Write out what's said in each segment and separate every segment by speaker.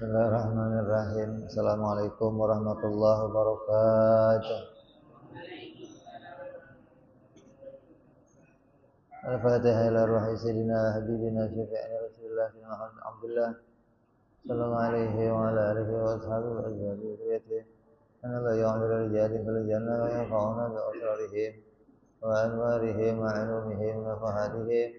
Speaker 1: Bismillahirrahmanirrahim. Assalamualaikum warahmatullahi wabarakatuh. Al-Fatihah ila ruhi sayyidina habibina syafi'ina Rasulillah Muhammad Abdullah sallallahu alaihi wa ala alihi wa ashabihi wa azwajihi wa dzurriyyatihi. Ana la ya'muru rijali fil jannah wa yaqauna bi asrarihim wa anwarihim wa ulumihim wa fahatihim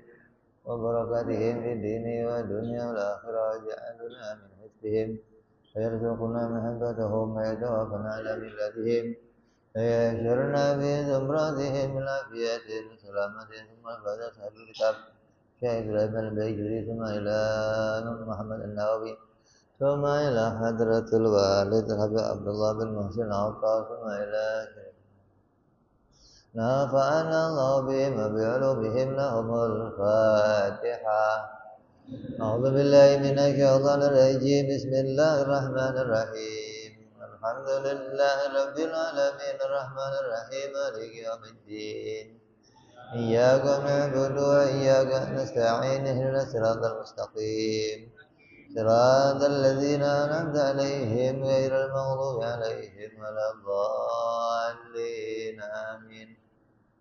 Speaker 1: wa barakatihim fid dini wa dunya wal akhirah ja'aluna min hizbihim wa yarzuquna mahabbatahum wa yatawaffana ala millatihim ويحشرنا في زمرتهم العافية سلامة ثم بعد أصحاب الكتاب شاهد الأيمن البيجري ثم إلى محمد النووي ثم إلى حضرة الوالد الحبيب عبد الله بن محسن العطار ثم إلى نفعنا الله بهم وبعلومهم لهم الفاتحة أعوذ بالله من الشيطان الرجيم بسم الله الرحمن الرحيم الحمد لله رب العالمين الرحمن الرحيم مالك يوم الدين إياك نعبد وإياك نستعين اهدنا الصراط المستقيم صراط الذين أنعمت عليهم غير المغضوب عليهم ولا الضالين آمين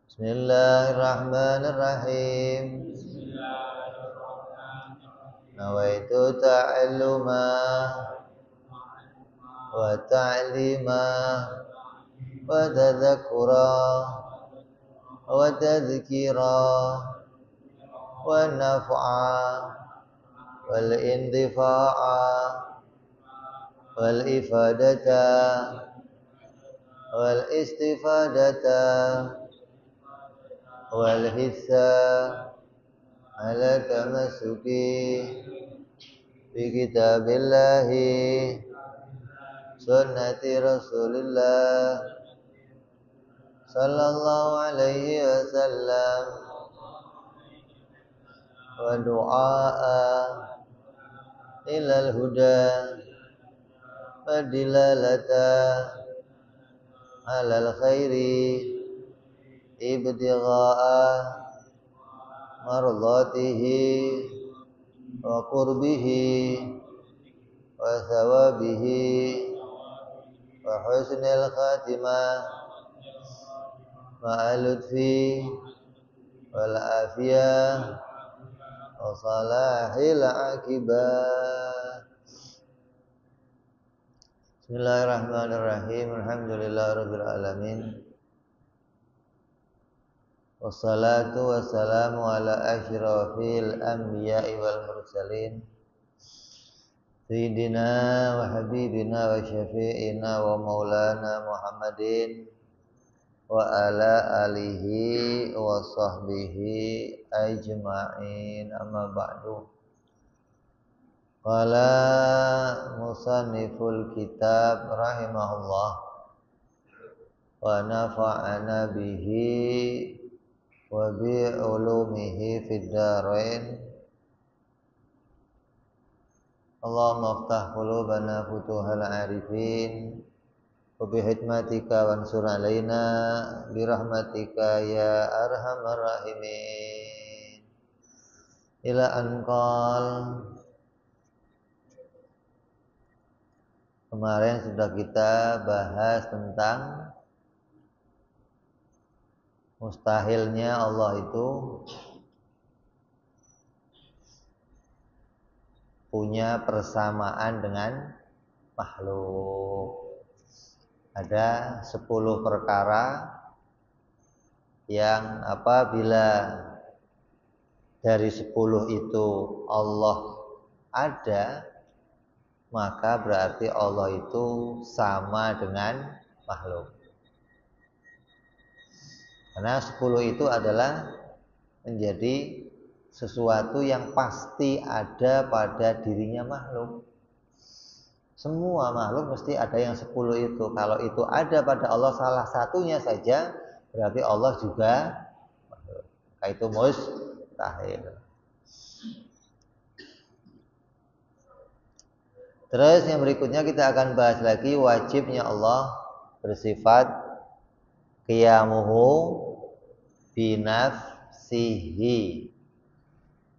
Speaker 1: بسم الله الرحمن الرحيم نويت تعلما وتعليما وتذكرا وتذكيرا والنفعا والانتفاعا والإفادة والاستفادة والحثا على التمسك بكتاب الله سنة رسول الله صلى الله عليه وسلم ودعاء إلى الهدى ودلالة على الخير ابتغاء مرضاته وقربه وثوابه وحسن الخاتمة مع اللطف والعافية وصلاح العاقبة. Bismillahirrahmanirrahim. Alhamdulillahirabbil alamin. Wassalatu wassalamu ala asyrafil anbiya'i wal mursalin Sayyidina wa habibina wa syafi'ina wa maulana Muhammadin wa ala alihi wa sahbihi ajma'in, amma ba'du. Qala musanniful kitab rahimahullah wa nafa'ana bihi wa bi ulumihi fid dharain. Allahumma aftah qulubana futuhal arifin wa bihikmatika wansur alaina birahmatika ya arhamar rahimin. Ila anqal. Kemarin sudah kita bahas tentang mustahilnya Allah itu punya persamaan dengan makhluk. Ada 10 perkara yang apabila dari 10 itu Allah ada, maka berarti Allah itu sama dengan makhluk. Karena 10 itu adalah menjadi sesuatu yang pasti ada pada dirinya makhluk. Semua makhluk mesti ada yang 10 itu. Kalau itu ada pada Allah salah satunya saja, berarti Allah juga makhluk. Maka itu mustahil. Terus yang berikutnya kita akan bahas lagi wajibnya Allah bersifat qiyamuhu binafsihi.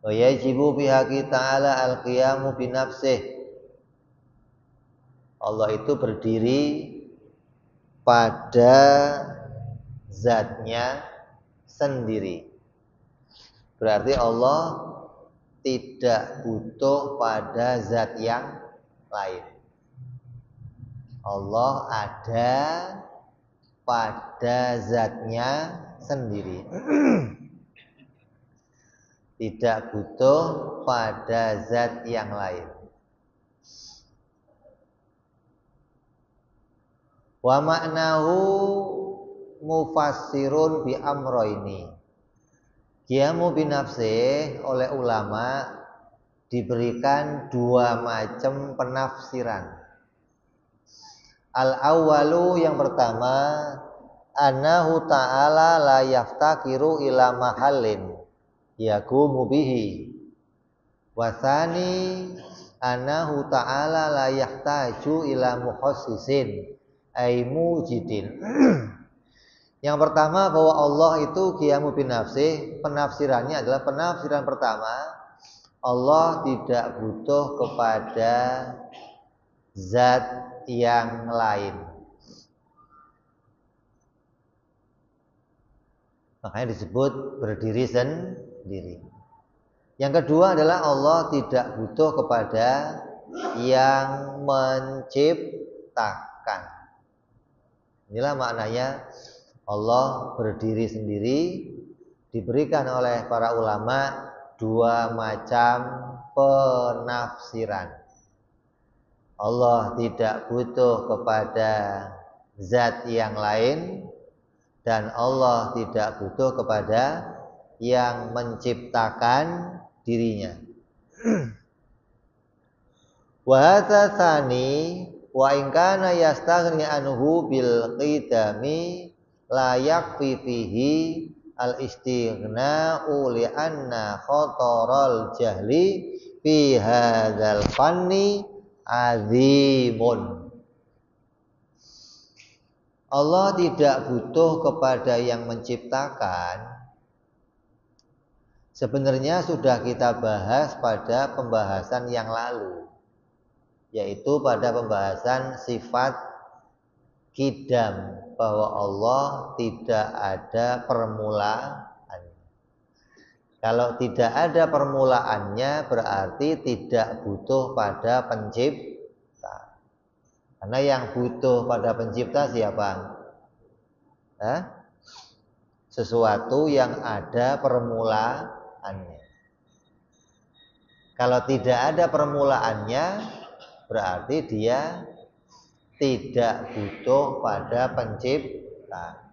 Speaker 1: Wa yajibu bihaqi ta'ala al-qiyamu binafsih. Allah itu berdiri pada zatnya sendiri. Berarti Allah tidak butuh pada zat yang lain. Allah ada pada zatnya sendiri. Tidak butuh pada zat yang lain. Wa ma'nahu mufassirun bi amroini. Qiyamu binafsih oleh ulama diberikan dua macam penafsiran. Al-awwalu yang pertama, annahu ta'ala la yaftakiru ila mahallin yaqumu bihi. Wa tsani annahu ta'ala la yahtaju ila mukhassisin ay mujidin. Yang pertama bahwa Allah itu qiyamu binafsih, penafsirannya adalah penafsiran pertama, Allah tidak butuh kepada zat yang lain. Makanya disebut berdiri sendiri. Yang kedua adalah Allah tidak butuh kepada yang menciptakan. Inilah maknanya Allah berdiri sendiri. Diberikan oleh para ulama dua macam penafsiran. Allah tidak butuh kepada zat yang lain, dan Allah tidak butuh kepada yang menciptakan dirinya. Wa hadza tsani wa in kana yastaghni anhu bil qidami la yakfi fihi al istighna'u li anna khataral jahli fi hadzal fanni azimun. Allah tidak butuh kepada yang menciptakan. Sebenarnya sudah kita bahas pada pembahasan yang lalu, yaitu pada pembahasan sifat qidam, bahwa Allah tidak ada permulaan. Kalau tidak ada permulaannya berarti tidak butuh pada pencipta. Karena yang butuh pada pencipta siapa? Sesuatu yang ada permulaannya. Kalau tidak ada permulaannya berarti dia tidak butuh pada pencipta.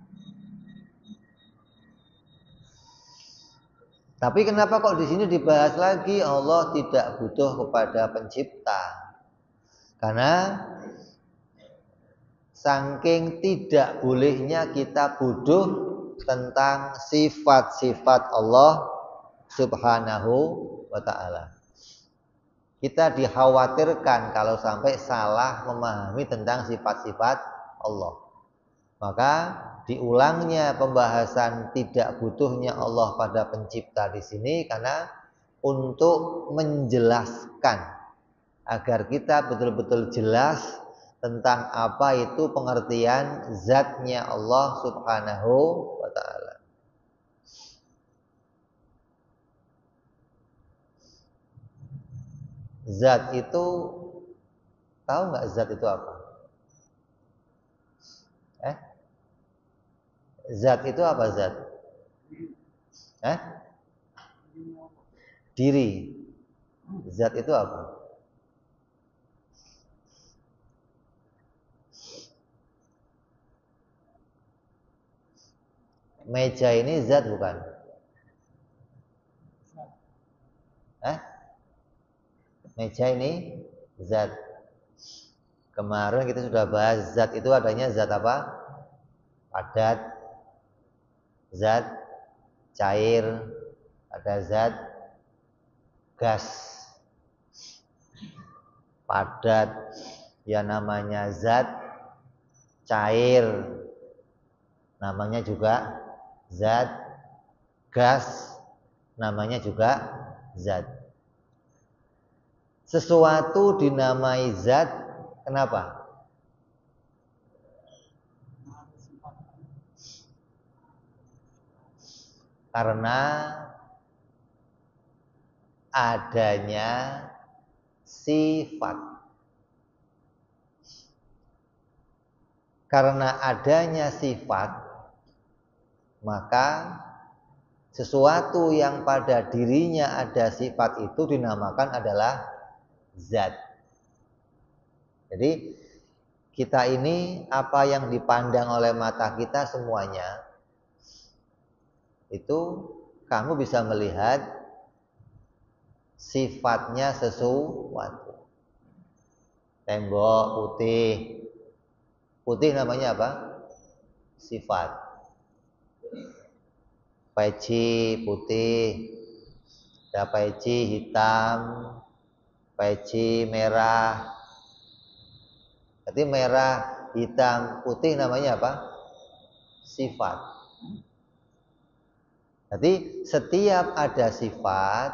Speaker 1: Tapi kenapa kok di sini dibahas lagi Allah tidak butuh kepada pencipta? Karena saking tidak bolehnya kita bodoh tentang sifat-sifat Allah Subhanahu wa ta'ala. Kita dikhawatirkan kalau sampai salah memahami tentang sifat-sifat Allah. Maka diulangnya pembahasan tidak butuhnya Allah pada pencipta di sini karena untuk menjelaskan agar kita betul-betul jelas tentang apa itu pengertian zatnya Allah Subhanahu wa ta'ala. Zat itu, tahu nggak zat itu apa? Zat itu apa zat? Diri. Zat itu apa? Meja ini zat bukan? Meja ini zat. Kemarin kita sudah bahas zat itu adanya zat apa? Padat, zat cair, ada zat gas. Padat ya namanya zat, cair namanya juga zat, gas namanya juga zat. Sesuatu dinamai zat, kenapa? Karena adanya sifat. Karena adanya sifat, maka sesuatu yang pada dirinya ada sifat itu dinamakan adalah zat. Jadi kita ini apa yang dipandang oleh mata kita semuanya itu kamu bisa melihat sifatnya sesuatu. Tembok putih. Putih namanya apa? Sifat. Peci putih. Ada peci hitam, peci merah. Berarti merah, hitam, putih namanya apa? Sifat. Jadi setiap ada sifat,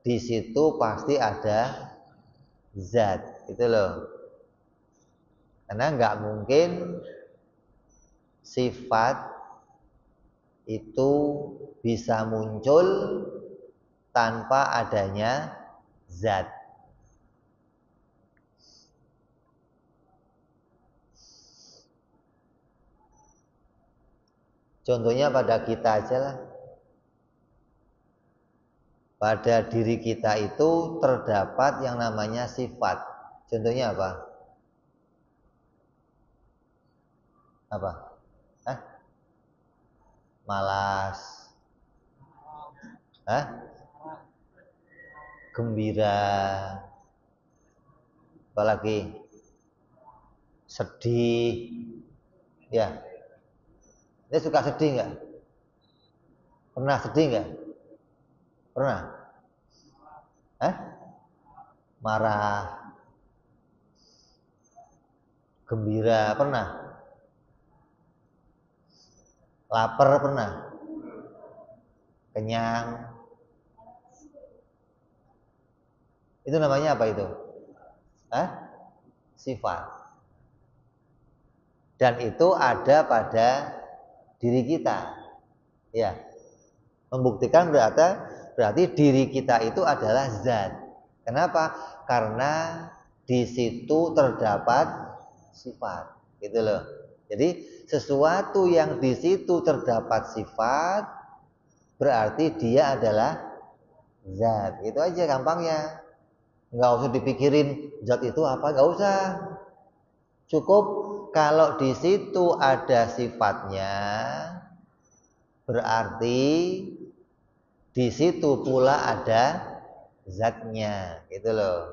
Speaker 1: di situ pasti ada zat, gitu loh. Karena nggak mungkin sifat itu bisa muncul tanpa adanya zat. Contohnya pada kita aja lah. Pada diri kita itu terdapat yang namanya sifat. Contohnya apa? Apa? Hah? Malas. Hah? Gembira. Apalagi? Sedih. Ya. Dia suka sedih nggak? Pernah sedih nggak? Pernah? Hah? Marah. Gembira. Pernah? Lapar pernah? Kenyang. Itu namanya apa itu? Hah? Sifat. Dan itu ada pada diri kita. Ya. Membuktikan berarti diri kita itu adalah zat. Kenapa? Karena di situ terdapat sifat. Gitu loh. Jadi sesuatu yang di situ terdapat sifat berarti dia adalah zat. Itu aja gampangnya. Nggak usah dipikirin zat itu apa, nggak usah. Cukup kalau di situ ada sifatnya, berarti di situ pula ada zatnya, gitu loh.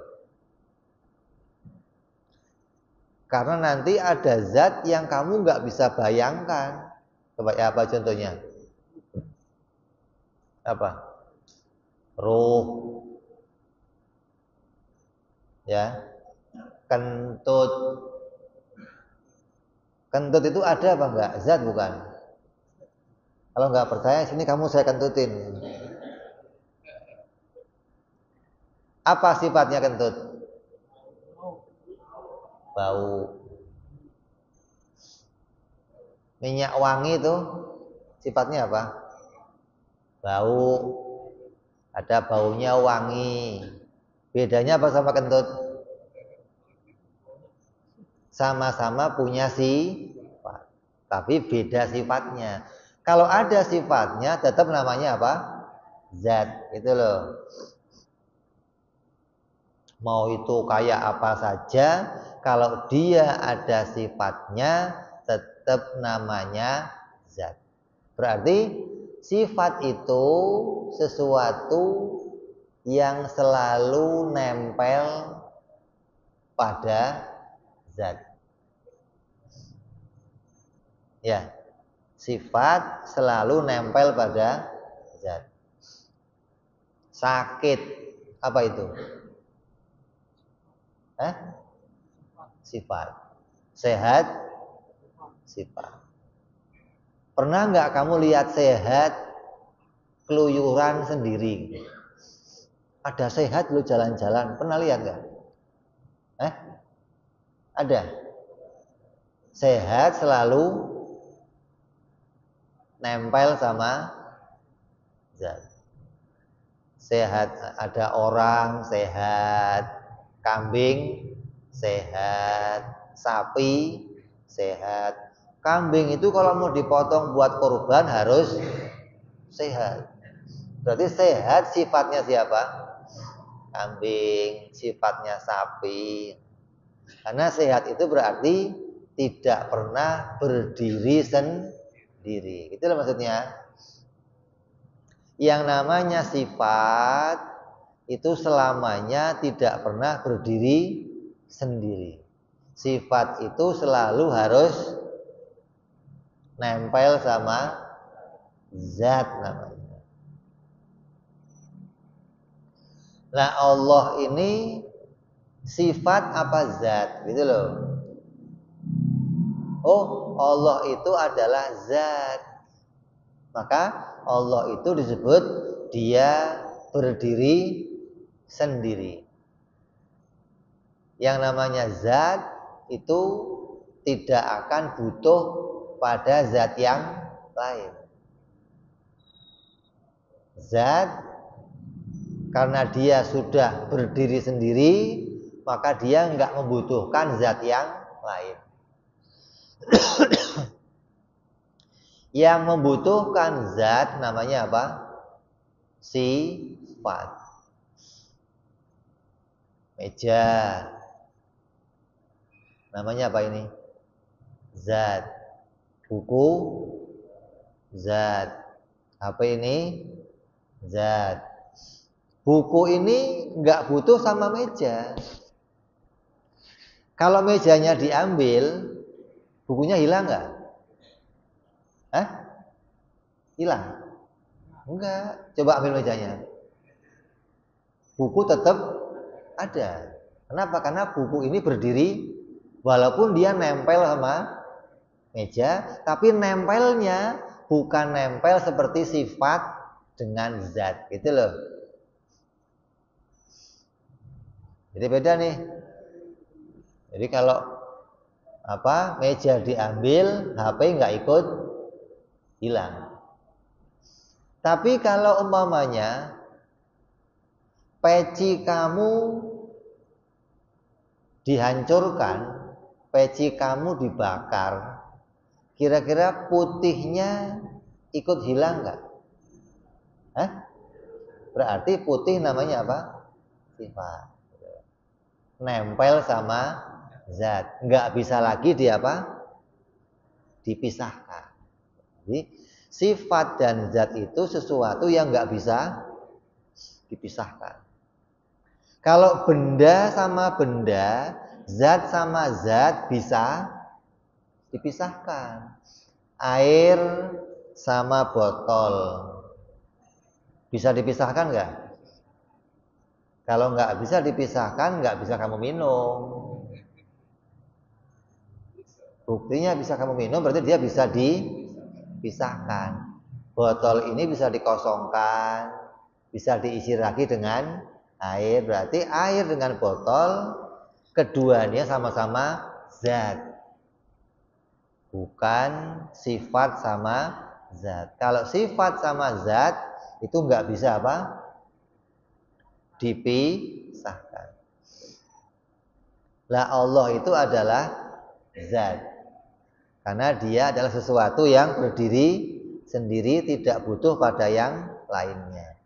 Speaker 1: Karena nanti ada zat yang kamu nggak bisa bayangkan. Coba ya, apa contohnya? Apa? Ruh, ya, kentut. Kentut itu ada apa enggak? Zat bukan? Kalau nggak percaya, sini kamu saya kentutin. Apa sifatnya kentut? Bau. Minyak wangi itu sifatnya apa? Bau. Ada baunya wangi. Bedanya apa sama kentut? Sama-sama punya sifat, tapi beda sifatnya. Kalau ada sifatnya tetap namanya apa? Zat, itu loh. Mau itu kayak apa saja, kalau dia ada sifatnya tetap namanya zat. Berarti sifat itu sesuatu yang selalu nempel pada zat. Ya, sifat selalu nempel pada zat. Sakit, apa itu? Sifat. Sehat, sifat. Pernah nggak kamu lihat sehat keluyuran sendiri? Ada sehat lu jalan-jalan, pernah lihat nggak? Ada. Sehat selalu nempel sama zat. Sehat, ada orang sehat, kambing sehat, sapi sehat. Kambing itu kalau mau dipotong buat kurban harus sehat. Berarti sehat sifatnya siapa? Kambing, sifatnya sapi. Karena sehat itu berarti tidak pernah berdiri sendiri. Itulah maksudnya. Yang namanya sifat itu selamanya tidak pernah berdiri sendiri. Sifat itu selalu harus nempel sama zat namanya. Nah, Allah ini sifat apa zat? Gitu loh. Oh, Allah itu adalah zat. Maka Allah itu disebut dia berdiri sendiri. Yang namanya zat itu tidak akan butuh pada zat yang lain. Zat karena dia sudah berdiri sendiri, maka dia enggak membutuhkan zat yang lain. Yang membutuhkan zat namanya apa? Sifat. Meja namanya apa ini? Zat. Buku zat. HP ini zat. Buku ini enggak butuh sama meja. Kalau mejanya diambil, bukunya hilang enggak? Hah? Hilang? Enggak. Coba ambil mejanya. Buku tetap ada. Kenapa? Karena buku ini berdiri walaupun dia nempel sama meja, tapi nempelnya bukan nempel seperti sifat dengan zat, gitu loh. Jadi beda nih. Jadi kalau meja diambil, HP nggak ikut hilang. Tapi kalau umpamanya peci kamu dihancurkan, peci kamu dibakar, kira-kira putihnya ikut hilang nggak? Hah? Berarti putih namanya apa? Sifat. Nempel sama zat, nggak bisa lagi dipisahkan. Jadi sifat dan zat itu sesuatu yang nggak bisa dipisahkan. Kalau benda sama benda, zat sama zat bisa dipisahkan. Air sama botol bisa dipisahkan nggak? Kalau nggak bisa dipisahkan, nggak bisa kamu minum. Buktinya bisa kamu minum, berarti dia bisa dipisahkan. Botol ini bisa dikosongkan, bisa diisi lagi dengan air. Berarti air dengan botol, keduanya sama-sama zat, bukan sifat sama zat. Kalau sifat sama zat itu nggak bisa dipisahkan. Lah Allah itu adalah zat, karena dia adalah sesuatu yang berdiri sendiri, tidak butuh pada yang lainnya.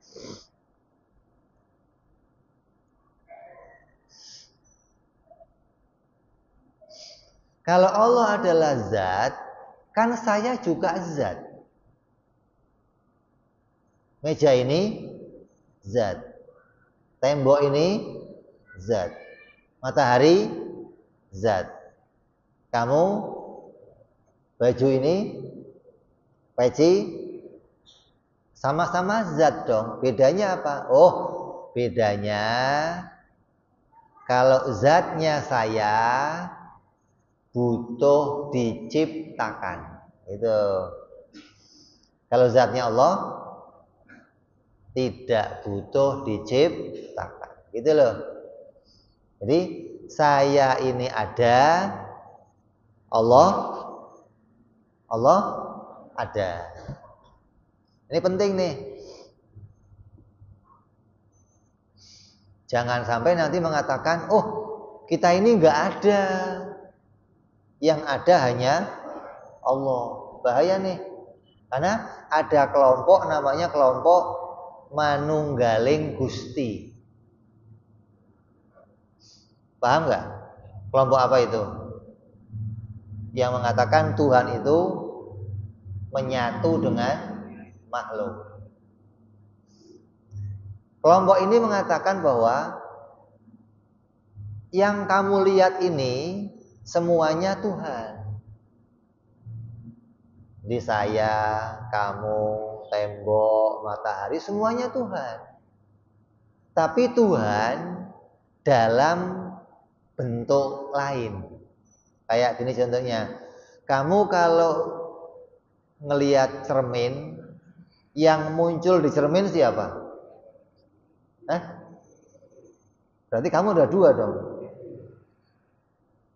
Speaker 1: Kalau Allah adalah zat, kan saya juga zat. Meja ini zat. Tembok ini zat. Matahari zat. Kamu, baju ini, peci, sama-sama zat dong. Bedanya apa? Oh, bedanya kalau zatnya saya butuh diciptakan. Itu. Kalau zatnya Allah tidak butuh diciptakan. Gitu loh. Jadi saya ini ada, Allah ada. Ini penting nih. Jangan sampai nanti mengatakan, oh kita ini nggak ada, yang ada hanya Allah. Bahaya nih, karena ada kelompok namanya kelompok manunggaling Gusti. Paham nggak? Kelompok apa itu? Yang mengatakan Tuhan itu menyatu dengan makhluk. Kelompok ini mengatakan bahwa yang kamu lihat ini semuanya Tuhan. Di saya, kamu, tembok, matahari, semuanya Tuhan. Tapi Tuhan dalam bentuk lain. Kayak gini contohnya, kamu kalau ngelihat cermin, yang muncul di cermin siapa? Berarti kamu udah dua dong.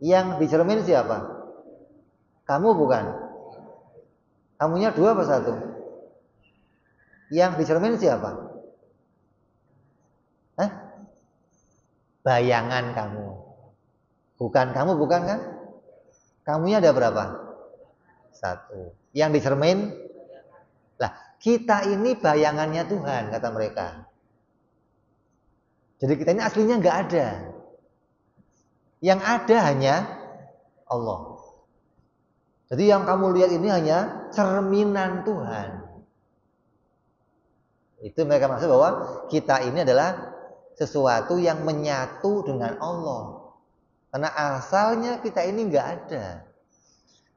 Speaker 1: Yang di cermin siapa? Kamu bukan? Kamunya dua apa satu? Yang di cermin siapa? Bayangan kamu. Bukan kamu, bukan kan? Kamunya ada berapa? Satu. Yang di cermin? Lah, kita ini bayangannya Tuhan, kata mereka. Jadi kita ini aslinya nggak ada. Yang ada hanya Allah. Jadi yang kamu lihat ini hanya cerminan Tuhan. Itu mereka maksud bahwa kita ini adalah sesuatu yang menyatu dengan Allah. Karena asalnya kita ini nggak ada.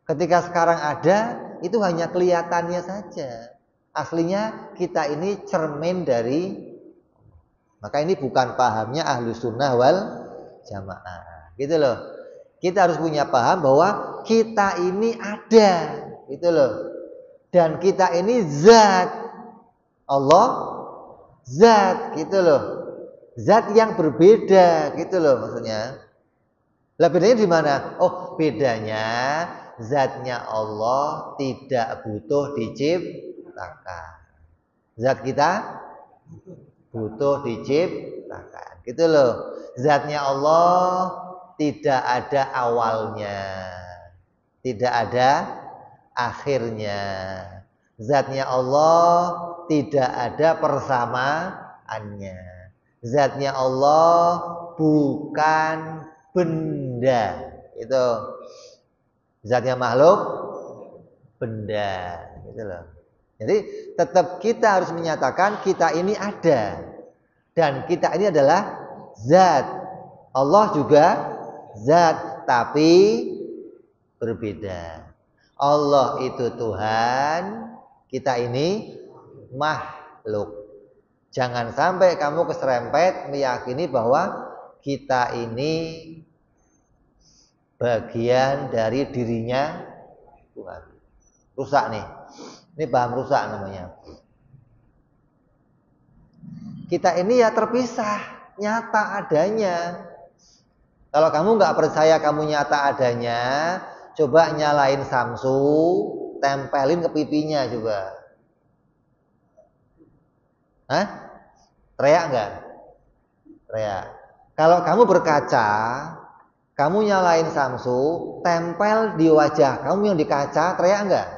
Speaker 1: Ketika sekarang ada, itu hanya kelihatannya saja. Aslinya kita ini cermin dari. Maka ini bukan pahamnya Ahlus Sunnah wal Jamaah. Gitu loh. Kita harus punya paham bahwa kita ini ada. Gitu loh. Dan kita ini zat. Allah zat, gitu loh. Zat yang berbeda, gitu loh maksudnya. Lah bedanya di mana? Oh, bedanya zatnya Allah tidak butuh diciptakan. Zat kita butuh diciptakan. Gitu loh. Zatnya Allah tidak ada awalnya. Tidak ada akhirnya. Zatnya Allah tidak ada persamaannya. Zatnya Allah bukan benda. Itu zatnya makhluk benda, gitu loh. Jadi tetap kita harus menyatakan kita ini ada dan kita ini adalah zat. Allah juga zat tapi berbeda. Allah itu Tuhan, kita ini makhluk. Jangan sampai kamu keserempet meyakini bahwa kita ini bagian dari dirinya Tuhan. Rusak nih. Ini paham rusak namanya. Kita ini ya terpisah, nyata adanya. Kalau kamu nggak percaya kamu nyata adanya, coba nyalain Samsu, tempelin ke pipinya coba. Teriak nggak? Teriak. Kalau kamu berkaca, kamu nyalain Samsu, tempel di wajah kamu yang di kaca, teriak nggak?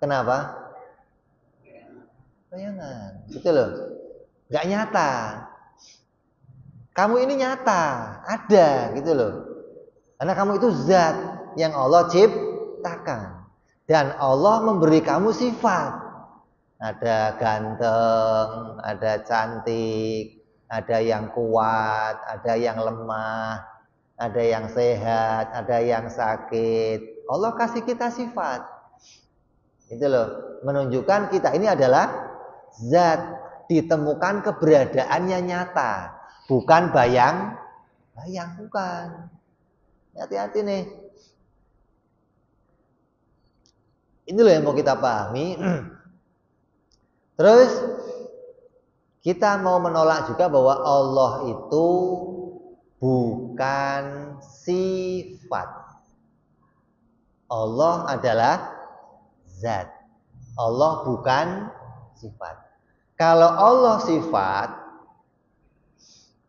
Speaker 1: Kenapa? Bayangan, gitu loh. Nggak nyata. Kamu ini nyata, ada, gitu loh. Karena kamu itu zat yang Allah ciptakan. Dan Allah memberi kamu sifat. Ada ganteng, ada cantik, ada yang kuat, ada yang lemah, ada yang sehat, ada yang sakit. Allah kasih kita sifat. Itu loh, menunjukkan kita ini adalah zat, ditemukan keberadaannya nyata, bukan bayang, bukan. Hati-hati nih. Ini loh yang mau kita pahami. Terus kita mau menolak juga bahwa Allah itu bukan sifat. Allah adalah zat. Allah bukan sifat. Kalau Allah sifat,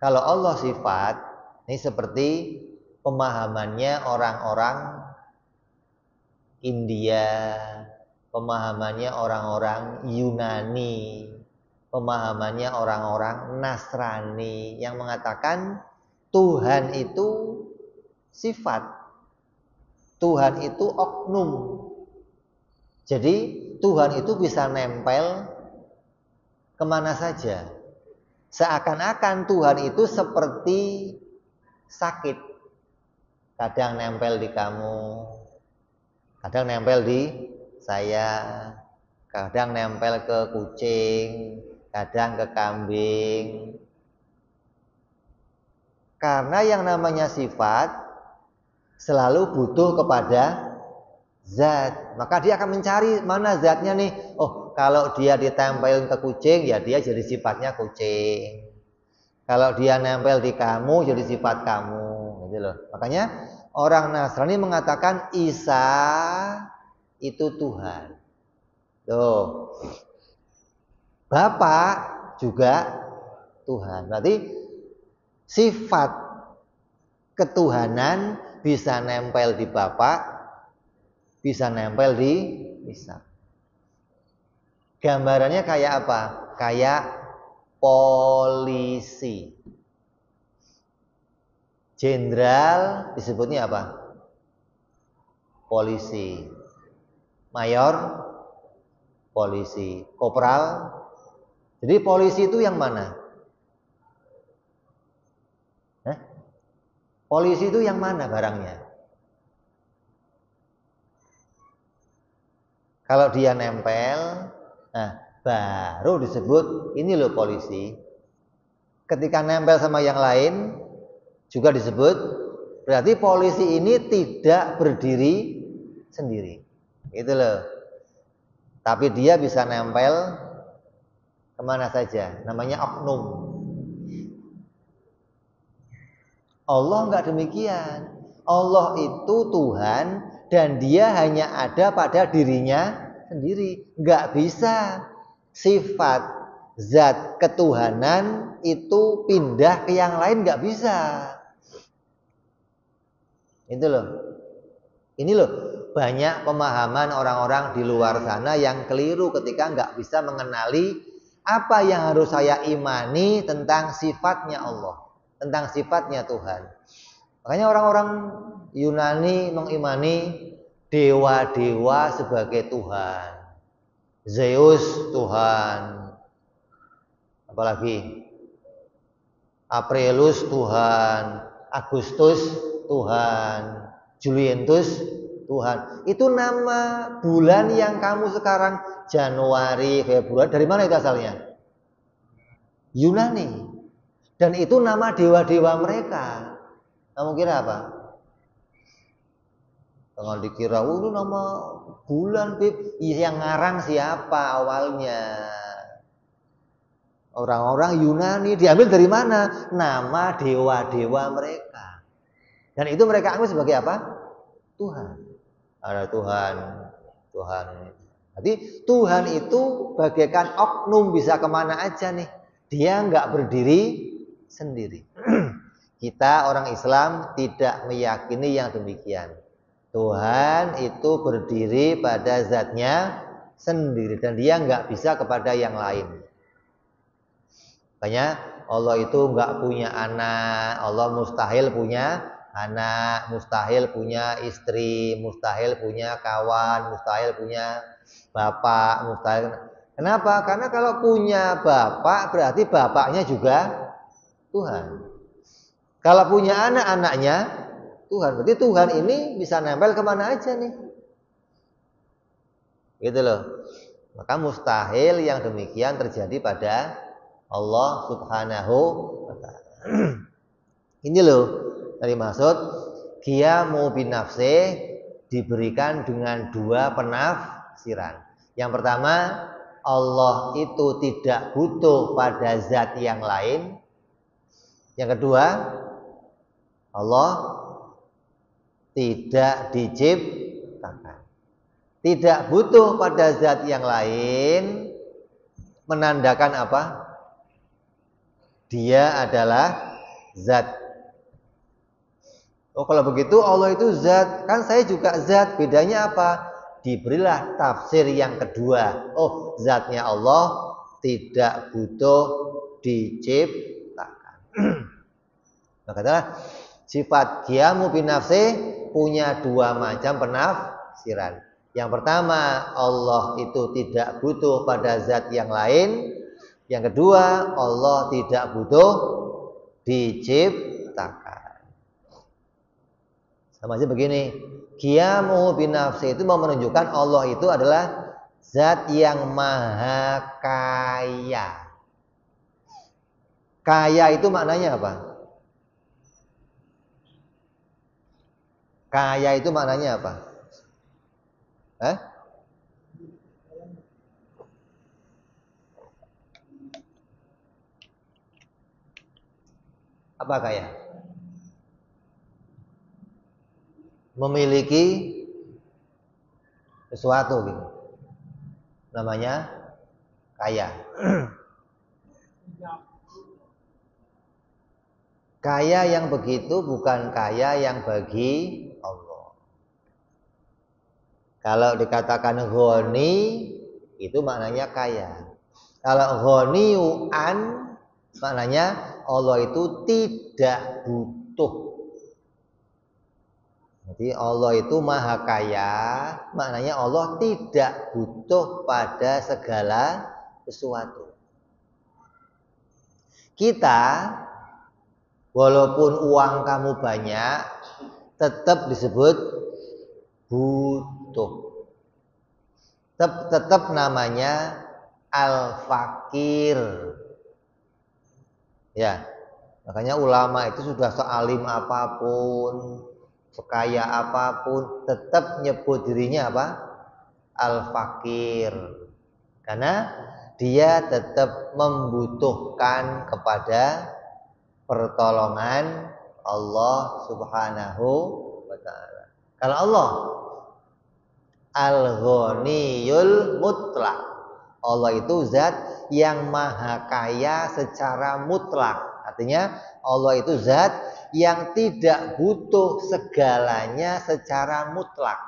Speaker 1: Kalau Allah sifat, ini seperti pemahamannya orang-orang India, pemahamannya orang-orang Yunani, pemahamannya orang-orang Nasrani yang mengatakan Tuhan itu sifat, Tuhan itu oknum. Jadi Tuhan itu bisa nempel kemana saja. Seakan-akan Tuhan itu seperti sakit. Kadang nempel di kamu, kadang nempel di saya, kadang nempel ke kucing, kadang ke kambing. Karena yang namanya sifat selalu butuh kepada zat, maka dia akan mencari mana zatnya nih. Oh, kalau dia ditempelin ke kucing, ya dia jadi sifatnya kucing. Kalau dia nempel di kamu, jadi sifat kamu, gitu loh. Makanya orang Nasrani mengatakan Isa itu Tuhan. Tuh, Bapak juga Tuhan. Berarti sifat ketuhanan bisa nempel di Bapak, bisa nempel di Isa. Gambarannya kayak apa? Kayak polisi. Jenderal disebutnya apa? Polisi. Mayor, polisi. Kopral. Jadi polisi itu yang mana? Polisi itu yang mana barangnya? Kalau dia nempel, nah baru disebut ini loh polisi. Ketika nempel sama yang lain juga disebut, berarti polisi ini tidak berdiri sendiri. Itu loh. Tapi dia bisa nempel kemana saja. Namanya oknum. Allah enggak demikian. Allah itu Tuhan dan dia hanya ada pada dirinya sendiri. Enggak bisa sifat zat ketuhanan itu pindah ke yang lain, enggak bisa. Itu loh. Ini loh, banyak pemahaman orang-orang di luar sana yang keliru ketika enggak bisa mengenali apa yang harus saya imani tentang sifatnya Allah, tentang sifatnya Tuhan. Makanya orang-orang Yunani mengimani dewa-dewa sebagai Tuhan. Zeus Tuhan. Apalagi Aprilius Tuhan, Agustus Tuhan, Julientus Tuhan. Itu nama bulan yang kamu sekarang Januari, Februari, dari mana itu asalnya? Yunani. Dan itu nama dewa-dewa mereka. Kamu kira apa? Jangan dikira, itu nama bulan, Bib. Yang ngarang siapa awalnya? Orang-orang Yunani. Diambil dari mana? Nama dewa-dewa mereka. Dan itu mereka anggap sebagai apa? Tuhan. Ada Tuhan. Jadi Tuhan itu bagaikan oknum, bisa kemana aja nih. Dia nggak berdiri sendiri. Kita orang Islam tidak meyakini yang demikian. Tuhan itu berdiri pada zatnya sendiri dan dia nggak bisa kepada yang lain. Makanya Allah itu nggak punya anak, Allah mustahil punya anak, mustahil punya istri, mustahil punya kawan, mustahil punya bapak, mustahil. Kenapa? Karena kalau punya bapak berarti bapaknya juga Tuhan. Kalau punya anak, anaknya Tuhan. Berarti Tuhan ini bisa nempel kemana aja nih. Gitu loh. Maka mustahil yang demikian terjadi pada Allah Subhanahu wa ta'ala. Ini loh dari maksud qiyamu binafsih diberikan dengan dua penafsiran. Yang pertama, Allah itu tidak butuh pada zat yang lain. Yang kedua, Allah tidak diciptakan, tidak butuh pada zat yang lain, menandakan apa? Dia adalah zat. Oh, kalau begitu Allah itu zat, kan saya juga zat. Bedanya apa? Diberilah tafsir yang kedua. Oh, zatnya Allah tidak butuh diciptakan. Maka adalah sifat qiyamu binafsi punya dua macam penafsiran. Yang pertama, Allah itu tidak butuh pada zat yang lain. Yang kedua, Allah tidak butuh diciptakan. Sama aja begini, qiyamu binafsi itu mau menunjukkan Allah itu adalah zat yang maha kaya. Kaya itu maknanya apa? Kaya itu maknanya apa? Apa kaya? Memiliki sesuatu gitu. Namanya kaya. Kaya yang begitu bukan kaya yang bagi Allah. Kalau dikatakan ghani itu maknanya kaya. Kalau ghaniu'an maknanya Allah itu tidak butuh. Jadi Allah itu maha kaya, maknanya Allah tidak butuh pada segala sesuatu. Kita, walaupun uang kamu banyak, tetap disebut butuh. Tetap namanya al-fakir. Ya, makanya ulama itu sudah sealim apapun, sekaya apapun, tetap nyebut dirinya apa? Al-fakir. Karena dia tetap membutuhkan kepada pertolongan Allah Subhanahu wa ta'ala. Kalau Allah Al-Ghaniyul Mutlaq, Allah itu zat yang maha kaya secara mutlak. Artinya Allah itu zat yang tidak butuh segalanya secara mutlak.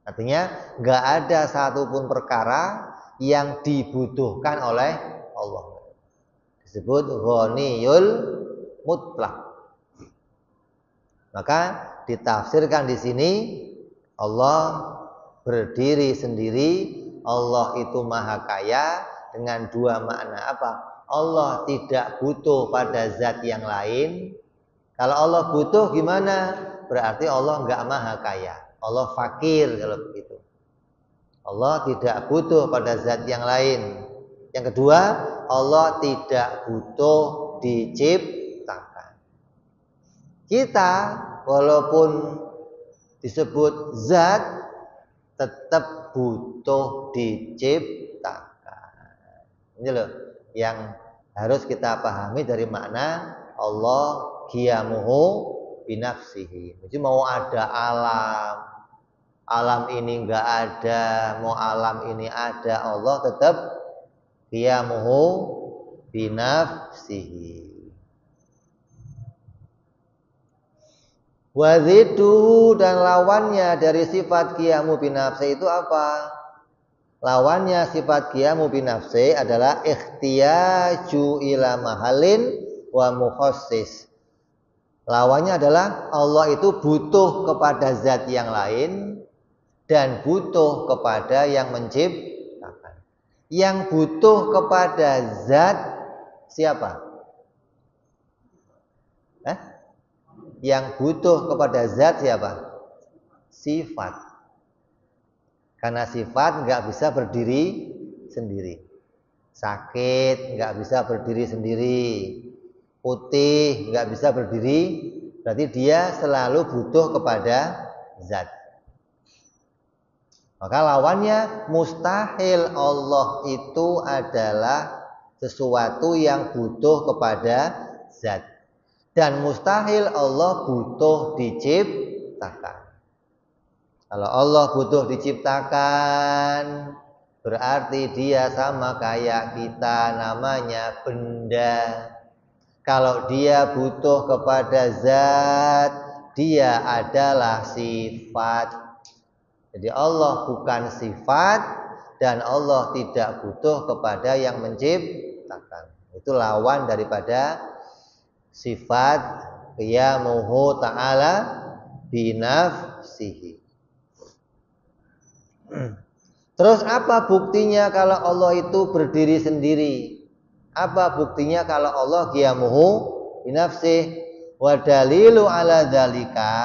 Speaker 1: Artinya nggak ada satupun perkara yang dibutuhkan oleh Allah. Disebut Ghaniyul Mutlaq. Maka ditafsirkan di sini Allah berdiri sendiri, Allah itu maha kaya dengan dua makna apa? Allah tidak butuh pada zat yang lain. Kalau Allah butuh gimana? Berarti Allah nggak maha kaya. Allah fakir kalau begitu. Allah tidak butuh pada zat yang lain. Yang kedua, Allah tidak butuh diciptakan. Kita walaupun disebut zat tetap butuh diciptakan. Ini loh yang harus kita pahami dari makna Allah qiyamuhu binafsihi. Jadi mau ada alam ini enggak ada, mau alam ini ada, Allah tetap qiyamuhu binafsihi. Wazidu dan lawannya dari sifat qiyamu binafsi itu apa? Lawannya sifat qiyamu binafsi adalah ikhtiyaju ila mahalin wa mukhassis. Lawannya adalah Allah itu butuh kepada zat yang lain dan butuh kepada yang menciptakan. Yang butuh kepada zat siapa? Yang butuh kepada zat siapa? Sifat. Karena sifat nggak bisa berdiri sendiri. Sakit nggak bisa berdiri sendiri. Putih nggak bisa berdiri. Berarti dia selalu butuh kepada zat. Maka lawannya mustahil. Allah itu adalah sesuatu yang butuh kepada zat. Dan mustahil Allah butuh diciptakan. Kalau Allah butuh diciptakan, berarti dia sama kayak kita, namanya benda. Kalau dia butuh kepada zat, dia adalah sifat. Jadi Allah bukan sifat dan Allah tidak butuh kepada yang menciptakan. Itu lawan daripada sifat qiyamuhu ta'ala binafsihi. Terus apa buktinya kalau Allah itu berdiri sendiri? Apa buktinya kalau Allah qiyamuhu binafsihi? Wa dalilu ala dzalika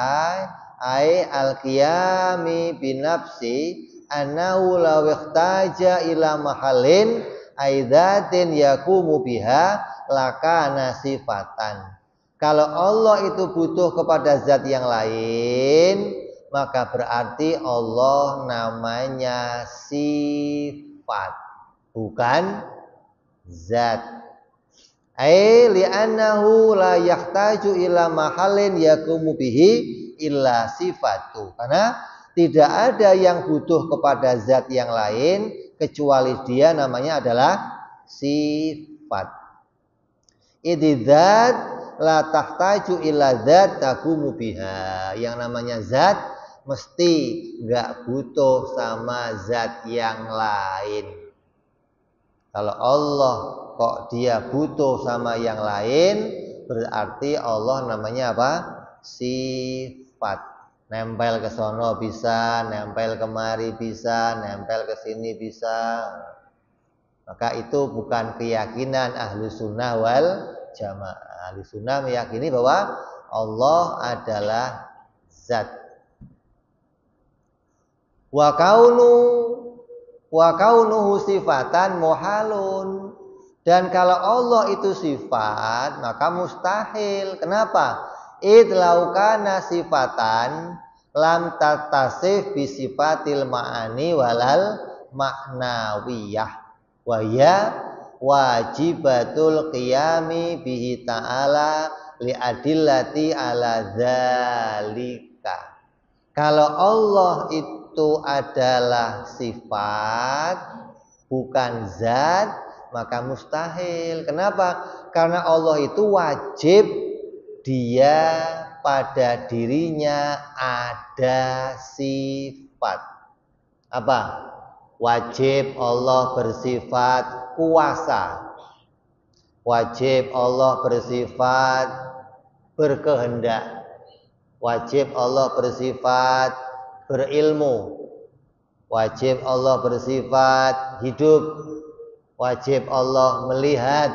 Speaker 1: ai al-qiyami binafsi annahu law ihtaja ila mahallin aidatin yakumu biha lakana sifatan. Kalau Allah itu butuh kepada zat yang lain, maka berarti Allah namanya sifat, bukan zat. Ai li'annahu la yahtaju ila mahallin yakumu bihi illa sifatu. Karena tidak ada yang butuh kepada zat yang lain kecuali dia namanya adalah sifat. Idzat la tahtaju ila zat takumu biha. Yang namanya zat mesti enggak butuh sama zat yang lain. Kalau Allah kok dia butuh sama yang lain, berarti Allah namanya apa? Sifat. Nempel ke sono bisa, nempel kemari bisa, nempel ke sini bisa. Maka itu bukan keyakinan ahlu sunnah wal jamaah. Ahlu sunnah meyakini bahwa Allah adalah zat. Wa kaunuhu sifatan muhalun. Dan kalau Allah itu sifat, maka mustahil. Kenapa? Idlaukana sifatan lam tatasif bisifatil ma'ani walal ma'nawiyah wa ya wajibatul qiyami bihi ta'ala li'adillati ala dzalika. Kalau Allah itu adalah sifat bukan zat, maka mustahil. Kenapa? Karena Allah itu wajib dia pada dirinya ada sifat. Apa? Wajib Allah bersifat kuasa. Wajib Allah bersifat berkehendak. Wajib Allah bersifat berilmu. Wajib Allah bersifat hidup. Wajib Allah melihat.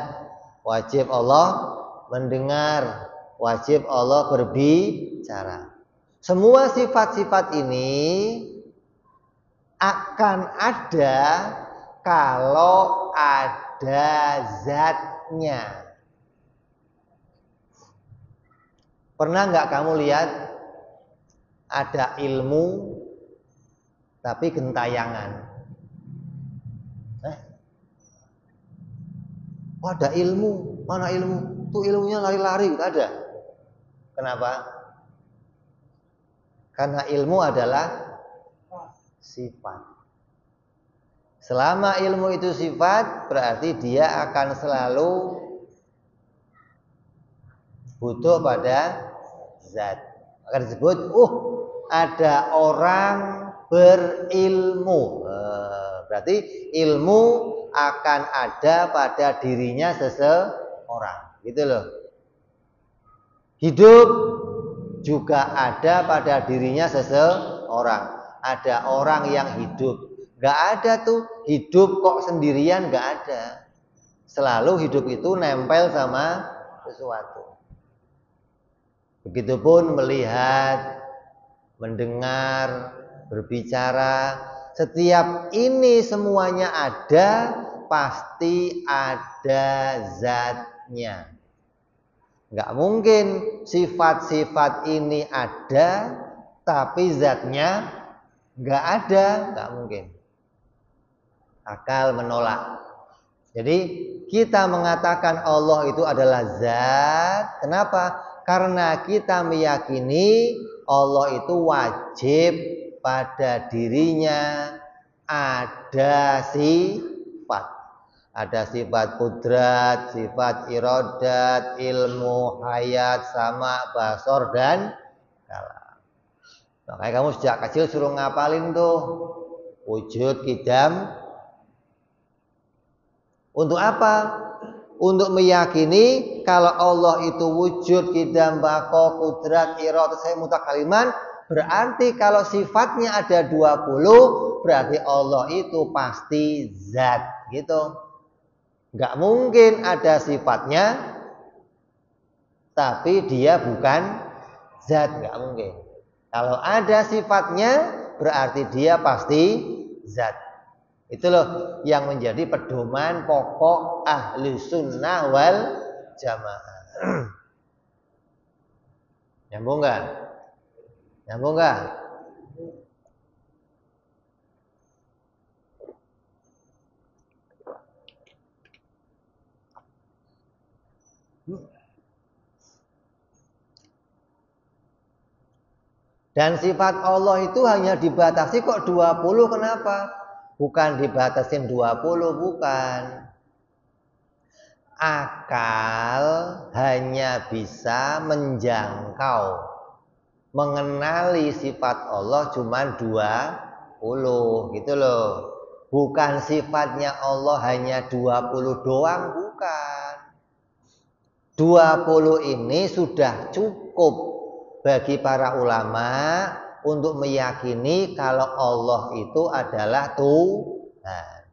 Speaker 1: Wajib Allah mendengar. Wajib Allah berbicara. Semua sifat-sifat ini akan ada kalau ada zatnya. Pernah nggak kamu lihat ada ilmu tapi gentayangan? Oh, ada ilmu, mana ilmu? Tuh ilmunya lari-lari, nggak ada. Kenapa? Karena ilmu adalah sifat. Selama ilmu itu sifat, berarti dia akan selalu butuh pada zat. Akan disebut, ada orang berilmu. Berarti ilmu akan ada pada dirinya seseorang. Gitu loh. Hidup juga ada pada dirinya seseorang. Ada orang yang hidup. Gak ada tuh hidup kok sendirian, gak ada. Selalu hidup itu nempel sama sesuatu. Begitupun melihat, mendengar, berbicara. Setiap ini semuanya ada, pasti ada zatnya. Gak mungkin sifat-sifat ini ada, tapi zatnya gak ada, gak mungkin. Akal menolak. Jadi kita mengatakan Allah itu adalah zat. Kenapa? Karena kita meyakini Allah itu wajib pada dirinya ada sifat. Ada sifat kudrat, sifat irodat, ilmu, hayat, sama, basor, dan kalam. Makanya kamu sejak kecil suruh ngapalin tuh wujud, kidam. Untuk apa? Untuk meyakini kalau Allah itu wujud, kidam, bako, kudrat, irodat, saya mutakaliman. Berarti kalau sifatnya ada 20, berarti Allah itu pasti zat, gitu. Nggak mungkin ada sifatnya tapi dia bukan zat, nggak mungkin. Kalau ada sifatnya berarti dia pasti zat. Itu loh yang menjadi pedoman pokok ahli sunnah wal jamaah. Nyambung nggak? Nyambung nggak? Dan sifat Allah itu hanya dibatasi kok 20, kenapa? Bukan dibatasin 20, bukan. Akal hanya bisa menjangkau, mengenali sifat Allah cuma 20, gitu loh. Bukan sifatnya Allah hanya 20 doang, bukan. 20 ini sudah cukup bagi para ulama untuk meyakini kalau Allah itu adalah Tuhan.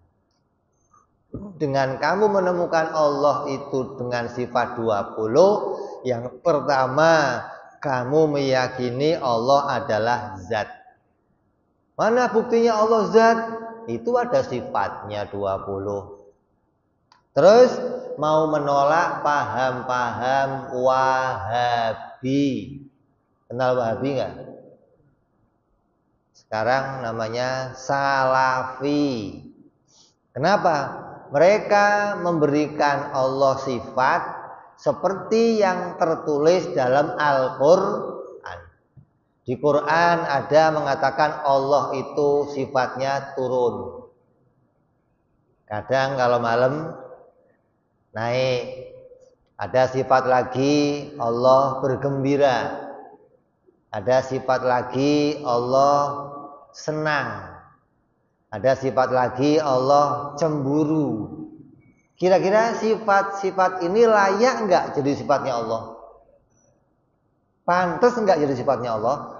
Speaker 1: Dengan kamu menemukan Allah itu dengan sifat 20, yang pertama kamu meyakini Allah adalah zat. Mana buktinya Allah zat? Itu ada sifatnya 20. Terus mau menolak paham-paham Wahabi. Kenal Wahabi nggak? Sekarang namanya Salafi. Kenapa? Mereka memberikan Allah sifat seperti yang tertulis dalam Al-Quran. Di Quran ada mengatakan Allah itu sifatnya turun. Kadang kalau malam naik. Ada sifat lagi Allah bergembira. Ada sifat lagi Allah senang. Ada sifat lagi Allah cemburu. Kira-kira sifat-sifat ini layak enggak jadi sifatnya Allah? Pantas enggak jadi sifatnya Allah?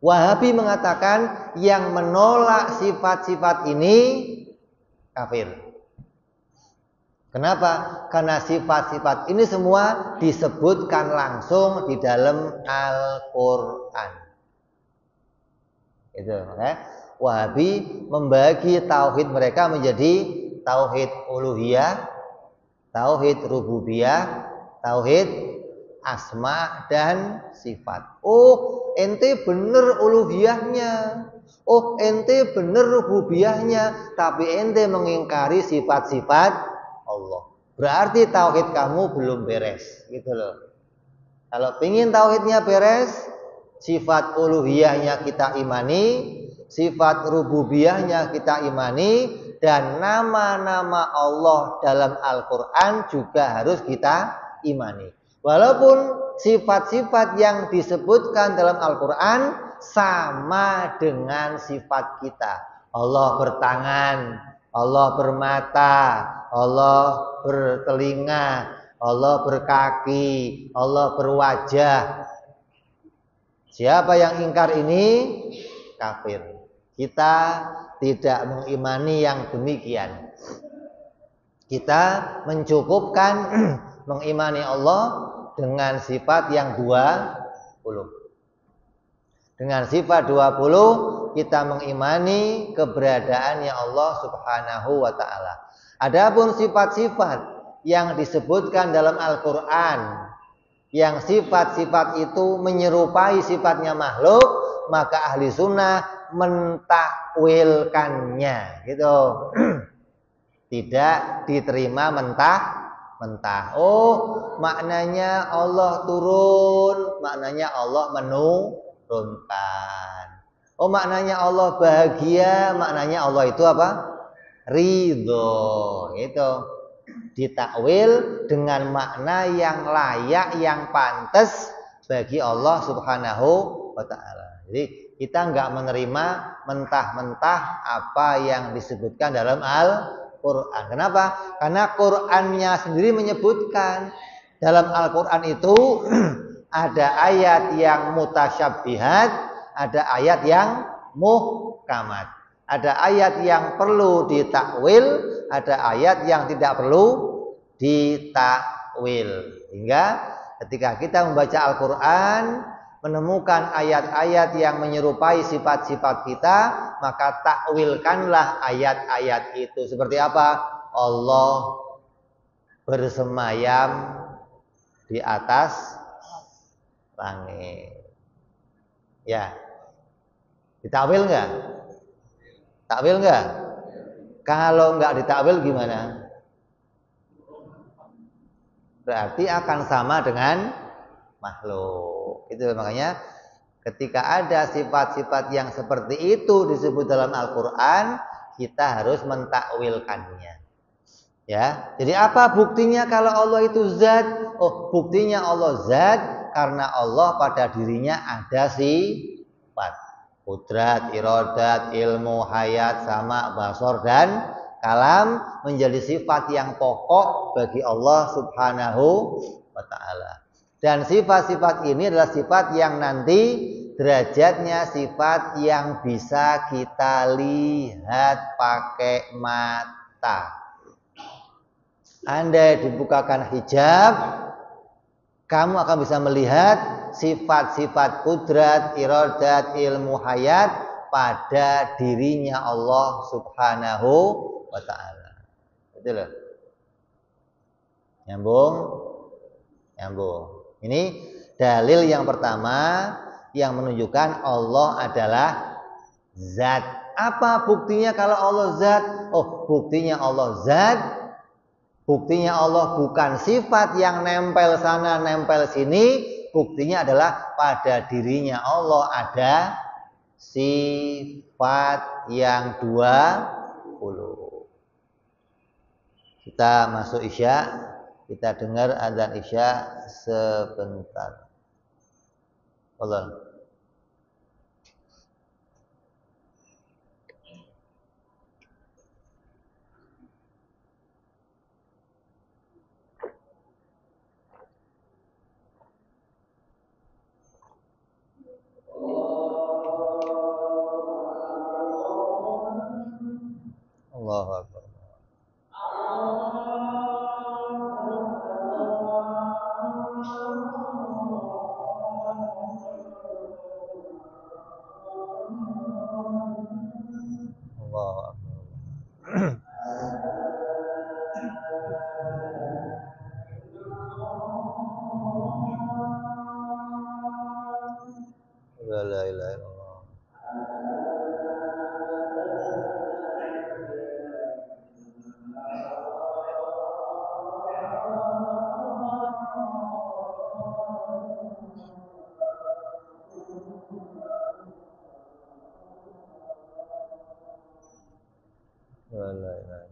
Speaker 1: Wahabi mengatakan yang menolak sifat-sifat ini kafir. Kenapa? Karena sifat-sifat ini semua disebutkan langsung di dalam Al-Quran. Itu, okay? Wahabi membagi tauhid mereka menjadi tauhid uluhiyah, tauhid rububiyah, tauhid asma dan sifat. Oh, ente bener uluhiyahnya. Oh, ente bener rububiyahnya, tapi ente mengingkari sifat-sifat Allah. Berarti tauhid kamu belum beres, gitu loh. Kalau pingin tauhidnya beres, sifat uluhiyahnya kita imani, sifat rububiyahnya kita imani, dan nama-nama Allah dalam Al-Quran juga harus kita imani. Walaupun sifat-sifat yang disebutkan dalam Al-Quran sama dengan sifat kita. Allah bertangan, Allah bermata, Allah bertelinga, Allah berkaki, Allah berwajah. Siapa yang ingkar ini kafir. Kita tidak mengimani yang demikian. Kita mencukupkan mengimani Allah dengan sifat yang 20. Dengan sifat 20 kita mengimani keberadaannya Allah Subhanahu wa ta'ala. Adapun sifat-sifat yang disebutkan dalam Al-Quran, yang sifat-sifat itu menyerupai sifatnya makhluk, maka ahli sunnah mentakwilkannya, gitu. Tidak diterima mentah. Oh, maknanya Allah turun, maknanya Allah menurunkan. Oh, maknanya Allah bahagia, maknanya Allah itu apa? ridho. Itu ditakwil dengan makna yang layak, yang pantas bagi Allah Subhanahu wa ta'ala. Jadi kita nggak menerima mentah-mentah apa yang disebutkan dalam Al-Quran. Kenapa? Karena Qurannya sendiri menyebutkan dalam Al-Quran itu ada ayat yang mutasyabbihat, ada ayat yang muhkamat. Ada ayat yang perlu ditakwil, ada ayat yang tidak perlu ditakwil. Hingga ketika kita membaca Al-Quran, menemukan ayat-ayat yang menyerupai sifat-sifat kita, maka takwilkanlah ayat-ayat itu. Seperti apa? Allah bersemayam di atas langit. Ya, ditakwil nggak? Takwil nggak? Kalau nggak ditakwil gimana? Berarti akan sama dengan makhluk. Itu makanya ketika ada sifat-sifat yang seperti itu disebut dalam Al-Quran, kita harus mentakwilkannya. Ya, jadi apa buktinya kalau Allah itu zat? Oh, buktinya Allah zat karena Allah pada dirinya ada sifat. Qudrat, iradat, ilmu, hayat, sama, basar, dan kalam menjadi sifat yang pokok bagi Allah Subhanahu wa ta'ala. Dan sifat-sifat ini adalah sifat yang nanti derajatnya sifat yang bisa kita lihat pakai mata. Andai dibukakan hijab, kamu akan bisa melihat sifat-sifat kudrat, iradat, ilmu, hayat pada dirinya Allah Subhanahu wa ta'ala. Betul loh. Nyambung? Nyambung. Ini dalil yang pertama yang menunjukkan Allah adalah zat. Apa buktinya kalau Allah zat? Oh, buktinya Allah zat. Buktinya Allah bukan sifat yang nempel sana, nempel sini. Buktinya adalah pada dirinya Allah ada sifat yang 20. Kita masuk Isya, kita dengar azan Isya sebentar. Allah. Allahu Akbar. Allahu Akbar. La ilaha illallah. La ilaha illallah.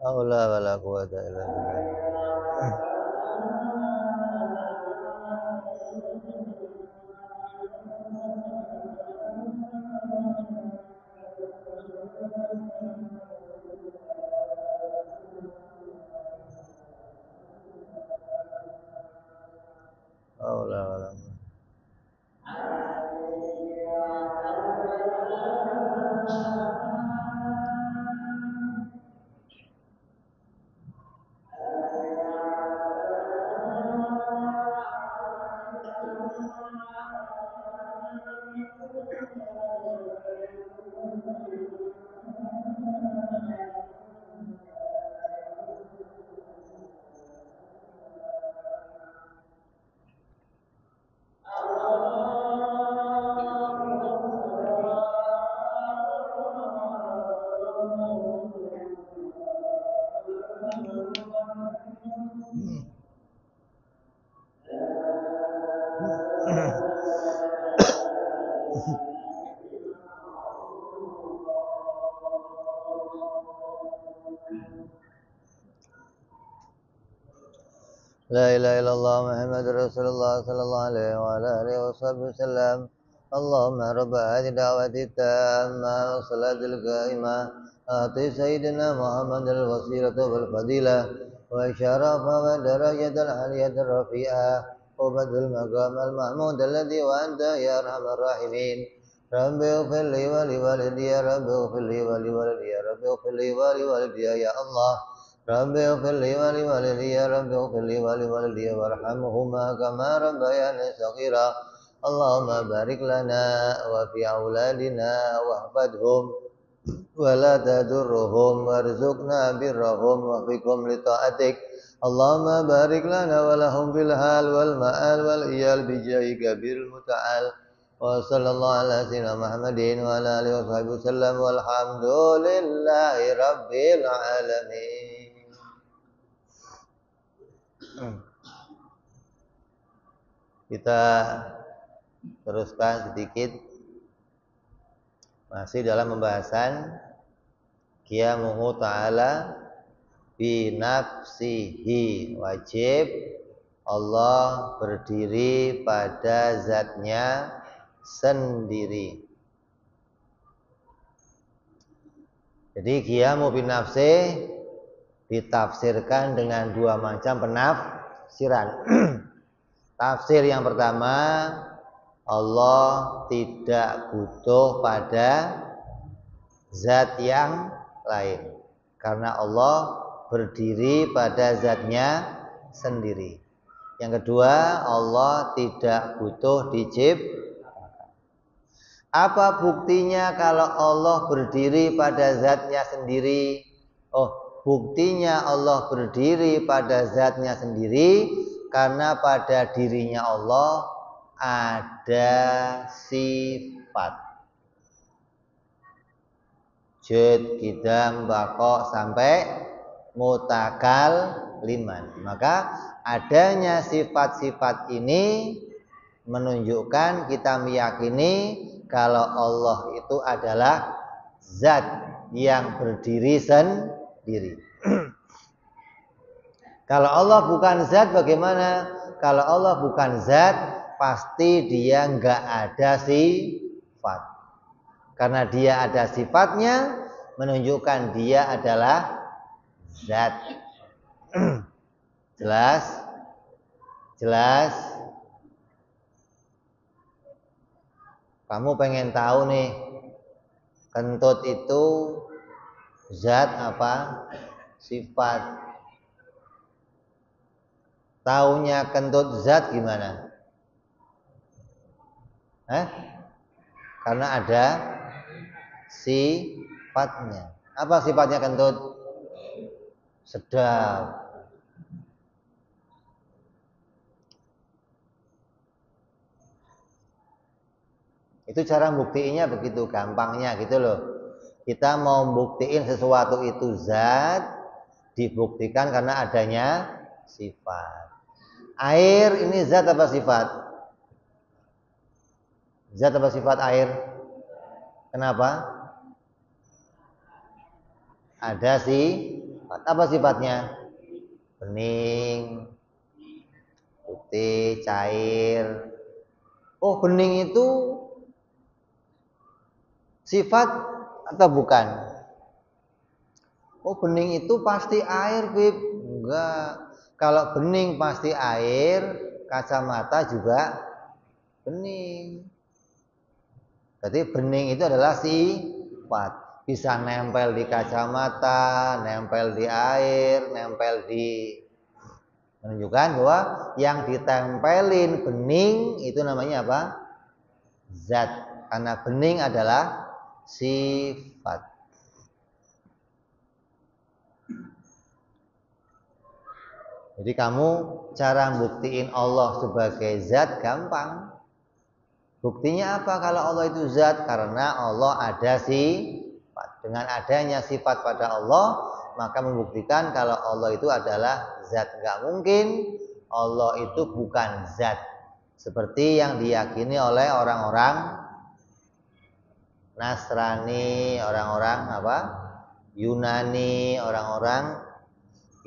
Speaker 1: Aula wala quwata illa billah. Aula wala La ilaha illallah Muhammadur Rasulullah sallallahu alaihi wa ala alihi wasallam. Allahumma rabba hadhihi da'wati tamma wa salatil qa'imah ati sayyidina Muhammadil wasilata wal fadilah wa syarafa wa darajatal aliyatir rafi'ah wa badal maqam al mahmud alladhi wa anta ya arhamar rahimin. Rabbi ighfir li wa li walidayya rabbi ighfir li wa li walidayya rabbi ighfir li wa li walidayya ya Allah. Rabbi ighfir li wa li walidayya rabbi ighfir li wa li walidayya warhamhuma kama rabbayani shaghira. Allahumma barik lana wa fi auladina wahfadhum wa la tadurruhum warzuqna birrahum wa fikum li ta'atik. Allahumma barik lana wa lahum fil hal wal ma'al wal iyal bi jahi kabiril muta'al. Wa sallallahu ala sayyidina Muhammadin wa ala alihi wa sahbihi wasallam walhamdulillahi rabbil alamin. Kita teruskan sedikit masih dalam pembahasan qiyamuhu ta'ala bi nafsihi, wajib Allah berdiri pada zatnya sendiri. Jadi qiyamu bi nafsihi ditafsirkan dengan dua macam penafsiran. Tafsir yang pertama, Allah tidak butuh pada zat yang lain karena Allah berdiri pada zatnya sendiri. Yang kedua, Allah tidak butuh diciptakan. Apa buktinya kalau Allah berdiri pada zatnya sendiri? Buktinya Allah berdiri pada zatnya sendiri karena pada dirinya Allah ada sifat. Jud, Qidam, Baqa sampai Mutakal liman. Maka adanya sifat-sifat ini menunjukkan kita meyakini kalau Allah itu adalah zat yang berdiri sendiri. Kalau Allah bukan zat bagaimana? Kalau Allah bukan zat pasti dia nggak ada sifat. Karena dia ada sifatnya menunjukkan dia adalah zat. Jelas? Jelas? Kamu pengen tahu nih, kentut itu zat apa? Sifat. Taunya kentut zat gimana? Karena ada sifatnya. Apa sifatnya kentut? Sedap. Itu cara buktiinnya begitu gampangnya gitu loh. Kita mau buktiin sesuatu itu zat, dibuktikan karena adanya sifat. Air ini zat apa sifat? Zat apa sifat air? Kenapa? Ada sifat. Apa sifatnya? Bening, putih, cair. Oh, bening itu sifat atau bukan? Oh, bening itu pasti air, Bib. Enggak. Kalau bening pasti air, kacamata juga bening. Berarti bening itu adalah sifat. Bisa nempel di kacamata, nempel di air, nempel di... Menunjukkan bahwa yang ditempelin bening itu namanya apa? Zat. Karena bening adalah sifat. Jadi kamu cara buktiin Allah sebagai zat gampang. Buktinya apa kalau Allah itu zat? Karena Allah ada sifat. Dengan adanya sifat pada Allah, maka membuktikan kalau Allah itu adalah zat. Enggak mungkin Allah itu bukan zat, seperti yang diyakini oleh orang-orang Nasrani, orang-orang Yunani, orang-orang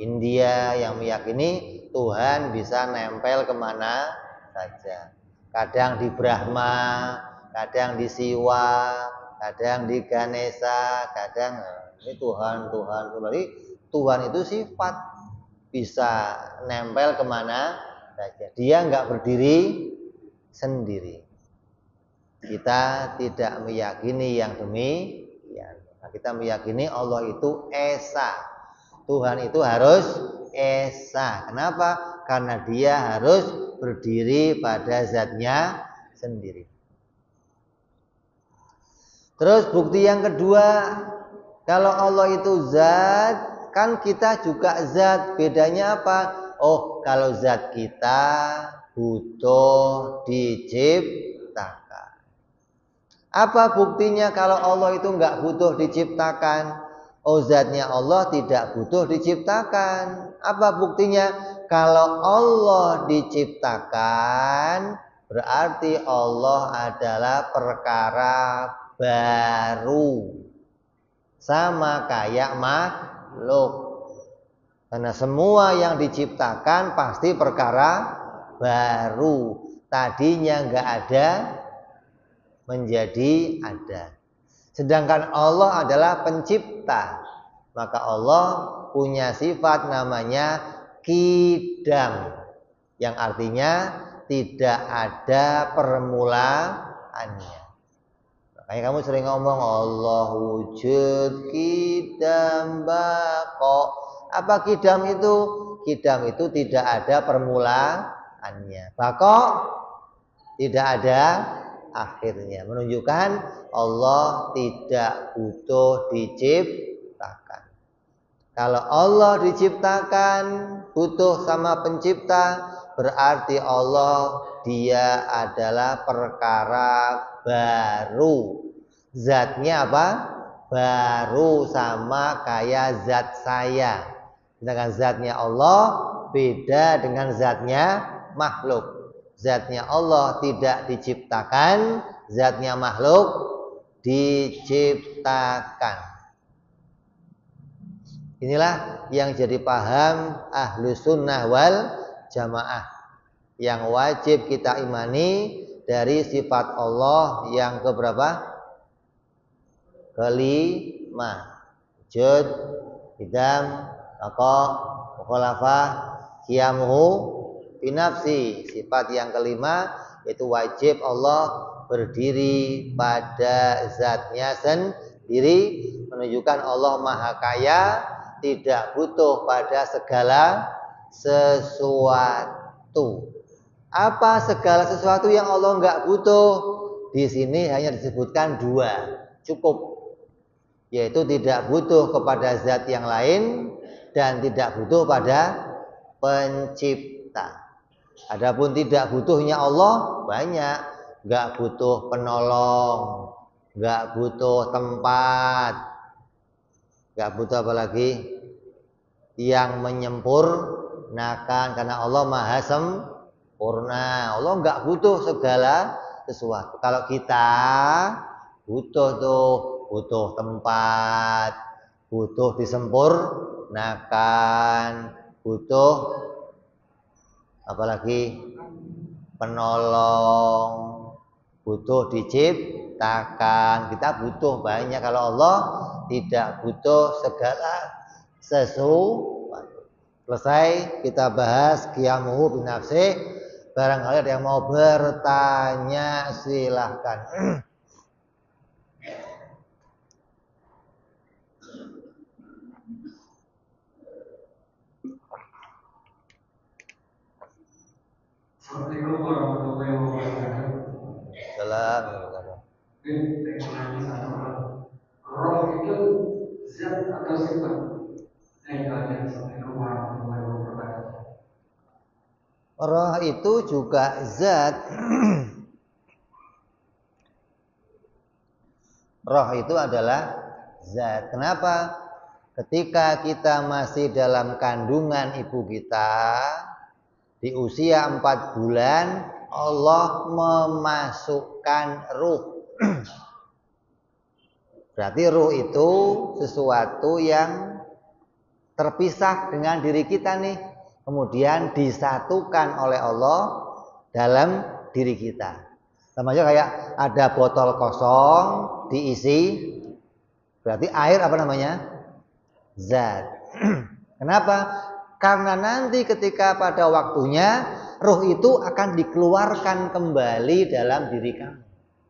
Speaker 1: India yang meyakini Tuhan bisa nempel kemana saja. Kadang di Brahma, kadang di Siwa, kadang di Ganesha, kadang ini Tuhan. Berarti Tuhan itu sifat, bisa nempel kemana saja. Dia nggak berdiri sendiri. Kita tidak meyakini yang demikian. Kita meyakini Allah itu esa. Tuhan itu harus esa. Kenapa? Karena dia harus berdiri pada zatnya sendiri. Terus bukti yang kedua, kalau Allah itu zat, kan kita juga zat. Bedanya apa? Oh, kalau zat kita butuh diciptakan. Apa buktinya kalau Allah itu nggak butuh diciptakan? Oh, zatnya Allah tidak butuh diciptakan. Apa buktinya? Kalau Allah diciptakan, berarti Allah adalah perkara baru. Sama kayak makhluk. Karena semua yang diciptakan pasti perkara baru. Tadinya nggak ada, menjadi ada. Sedangkan Allah adalah pencipta, maka Allah punya sifat namanya qidam, yang artinya tidak ada permulaannya. Makanya kamu sering ngomong Allah wujud qidam baqa. Apa qidam itu? Qidam itu tidak ada permulaannya. Baqa tidak ada akhirnya, menunjukkan Allah tidak butuh diciptakan. Kalau Allah diciptakan butuh sama pencipta, berarti Allah dia adalah perkara baru. Zatnya apa? Baru, sama kayak zat saya. Sedangkan zatnya Allah beda dengan zatnya makhluk. Zatnya Allah tidak diciptakan, zatnya makhluk diciptakan. Inilah yang jadi paham Ahlus Sunnah wal Jamaah, yang wajib kita imani dari sifat Allah yang keberapa? Kelima. Wujud, qidam, baqa, mukhalafah, qiyamuhu binafsi. Sifat yang kelima yaitu wajib Allah berdiri pada zatnya sendiri, menunjukkan Allah Maha Kaya, tidak butuh pada segala sesuatu. Apa segala sesuatu yang Allah nggak butuh? Di sini hanya disebutkan dua, cukup, yaitu tidak butuh kepada zat yang lain dan tidak butuh pada pencipta. Adapun tidak butuhnya Allah banyak, nggak butuh penolong, nggak butuh tempat, nggak butuh apa lagi? Yang menyempurnakan, karena Allah Maha sempurna. Allah nggak butuh segala sesuatu. Kalau kita butuh butuh tempat, butuh disempurnakan, butuh apalagi penolong, butuh diciptakan. Kita butuh banyak. Kalau Allah tidak butuh segala sesuatu. Selesai kita bahas qiyamuhu binafsih. Barangkali ada yang mau bertanya, silahkan.
Speaker 2: Assalamualaikum warahmatullahi wabarakatuh.
Speaker 1: Assalamualaikum.
Speaker 2: Roh itu zat atau sifat? Assalamualaikum warahmatullahi wabarakatuh.
Speaker 1: Roh itu juga zat. Roh itu adalah zat. Kenapa? Ketika kita masih dalam kandungan ibu kita, di usia 4 bulan, Allah memasukkan ruh. Berarti ruh itu sesuatu yang terpisah dengan diri kita nih, kemudian disatukan oleh Allah dalam diri kita. Sama aja kayak ada botol kosong diisi, berarti air apa namanya? Zat. Kenapa? Karena nanti ketika pada waktunya ruh itu akan dikeluarkan kembali dalam diri kamu.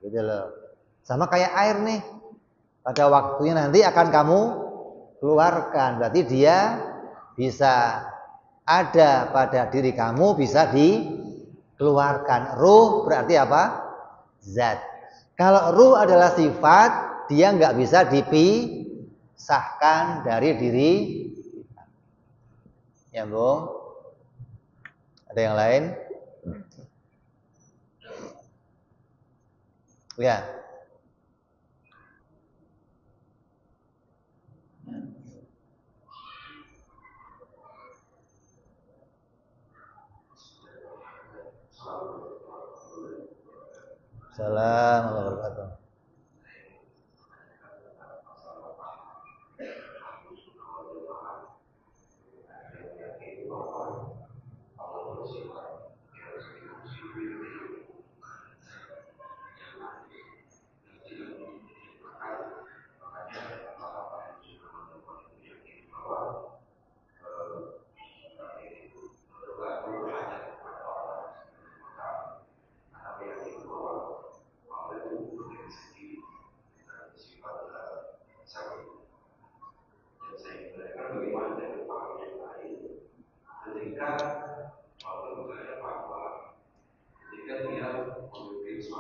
Speaker 1: Gitu loh. Sama kayak air nih. Pada waktunya nanti akan kamu keluarkan. Berarti dia bisa ada pada diri kamu, bisa dikeluarkan. Ruh berarti apa? Zat. Kalau ruh adalah sifat, dia nggak bisa dipisahkan dari diri. Nyambung? Ada yang lain? Ya. Assalamualaikum warahmatullahi wabarakatuh.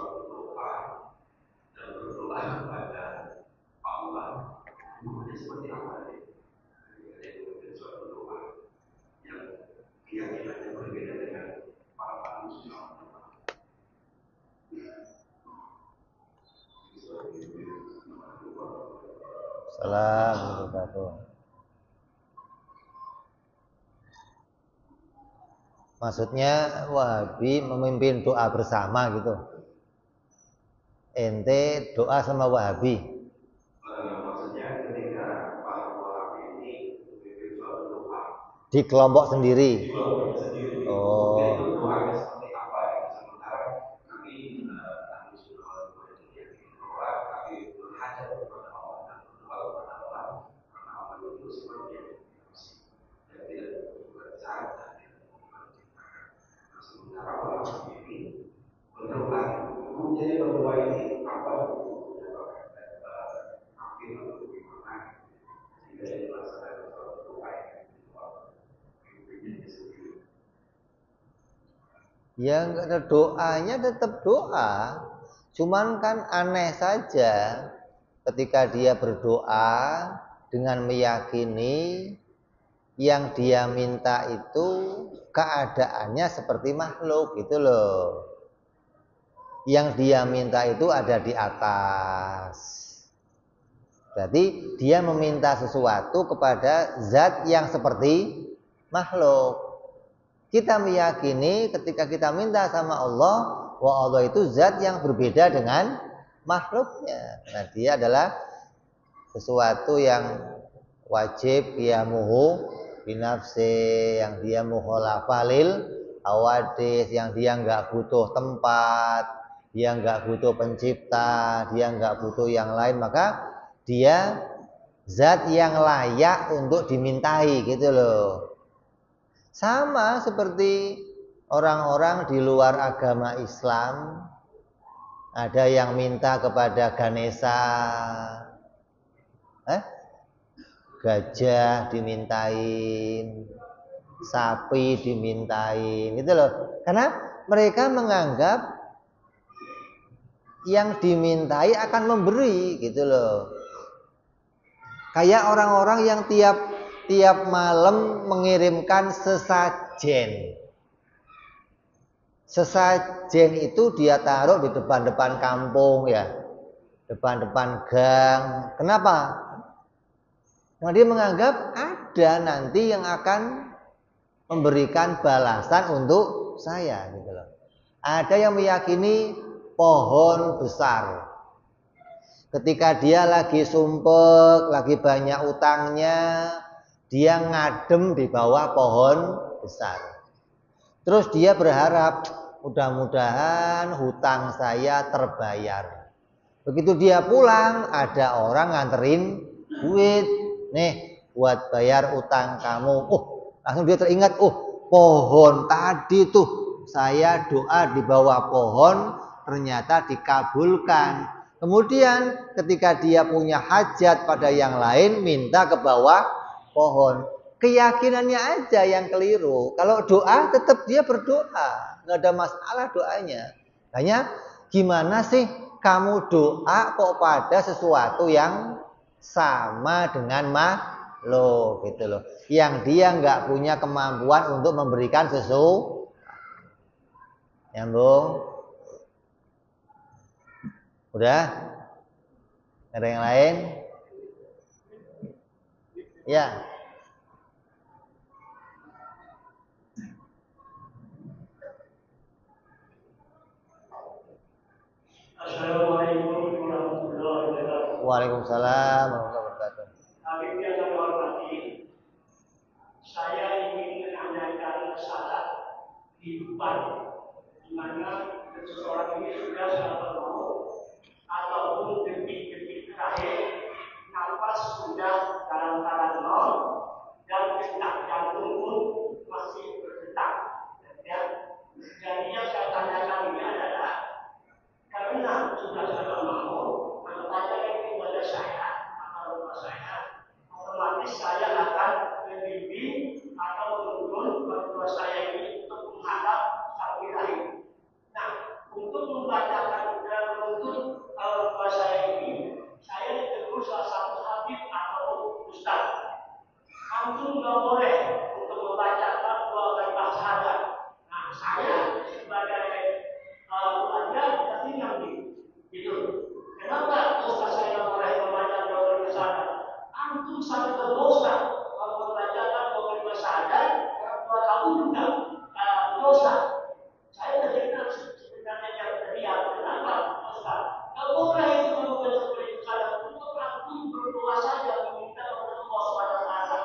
Speaker 1: Assalamualaikum warahmatullahi wabarakatuh. Maksudnya Wahabi memimpin doa bersama gitu. Ente doa sama Wahabi. Maksudnya ketika para Wahabi ini memimpin suatu doa di kelompok sendiri. Di kelompok sendiri. Oh. Itu doanya seperti apa? Sementara kami ahli sunnah wal jamaah kami berhajat kepada Allah dan berdoa kepada Allah karena Allah itu seperti yang tidak bersaat dan tidak menciptakan. Sementara orang ini berdoa, jadi berdoa ini apa? Ya enggak ada doanya, tetap doa. Cuman kan aneh saja ketika dia berdoa dengan meyakini yang dia minta itu keadaannya seperti makhluk gitu loh. Yang dia minta itu ada di atas. Berarti dia meminta sesuatu kepada zat yang seperti makhluk. Kita meyakini ketika kita minta sama Allah, bahwa Allah itu zat yang berbeda dengan makhluknya. Nah, dia adalah sesuatu yang wajib qiyamuhu binafsi, yang dia mukhalafalil awadis, yang dia enggak butuh tempat, dia enggak butuh pencipta, dia enggak butuh yang lain, maka dia zat yang layak untuk dimintai gitu loh. Sama seperti orang-orang di luar agama Islam, ada yang minta kepada Ganesha, gajah dimintain, sapi dimintain, gitu loh. Karena mereka menganggap yang dimintai akan memberi, gitu loh. Kayak orang-orang yang tiap malam mengirimkan sesajen. Sesajen itu dia taruh di depan-depan kampung ya, depan-depan gang. Kenapa? Nah, dia menganggap ada nanti yang akan memberikan balasan untuk saya gitu loh. Ada yang meyakini pohon besar. Ketika dia lagi sumpek, lagi banyak utangnya, dia ngadem di bawah pohon besar. Terus dia berharap mudah-mudahan hutang saya terbayar. Begitu dia pulang, ada orang nganterin duit. Nih, buat bayar utang kamu. Langsung dia teringat, pohon tadi tuh saya doa di bawah pohon ternyata dikabulkan. Kemudian ketika dia punya hajat pada yang lain, minta ke bawah pohon. Keyakinannya aja yang keliru. Kalau doa tetap dia berdoa, nggak ada masalah doanya. Hanya gimana sih kamu doa kok pada sesuatu yang sama dengan makhluk gitu loh, yang dia nggak punya kemampuan untuk memberikan sesuatu. Nyambung? Udah? Ada yang lain? Ya.
Speaker 2: Assalamualaikum warahmatullahi wabarakatuh.
Speaker 1: Waalaikumsalam warahmatullahi wabarakatuh.
Speaker 2: Habib yang kami hormati, saya ingin menanyakan masalah kehidupan di mana seseorang ini sudah sampai mau ataupun detik-detik terakhir nafas sudah dalam keadaan nol dan detak jantung pun masih berdetak. Ya. Jadi yang saya tanyakan ini adalah karena sudah saya mau menanyakan kepada saya atau rumah saya, otomatis saya akan membimbing atau menuntun kedua saya ini untuk menghadap sang ilahi. Nah, untuk membacakan dan menuntun kedua saya ini, saya ditegur salah satu habib atau ustaz. Antum nggak boleh untuk membacakan dua kalimat syahadat. Nah, saya sebagai pelajar pasti ngerti, gitu. Kenapa ustaz saya nggak boleh membaca dua kalimat syahadat? Antum sangat berdosa kalau membacakan dua kalimat syahadat, orang tua kamu juga dosa. Saya terdengar sebenarnya yang teriak, kenapa ustaz? Nggak boleh itu kalau membaca dua kalimat syahadat. Untuk antum berdoa saja meminta kepada Allah Subhanahu Wa Taala.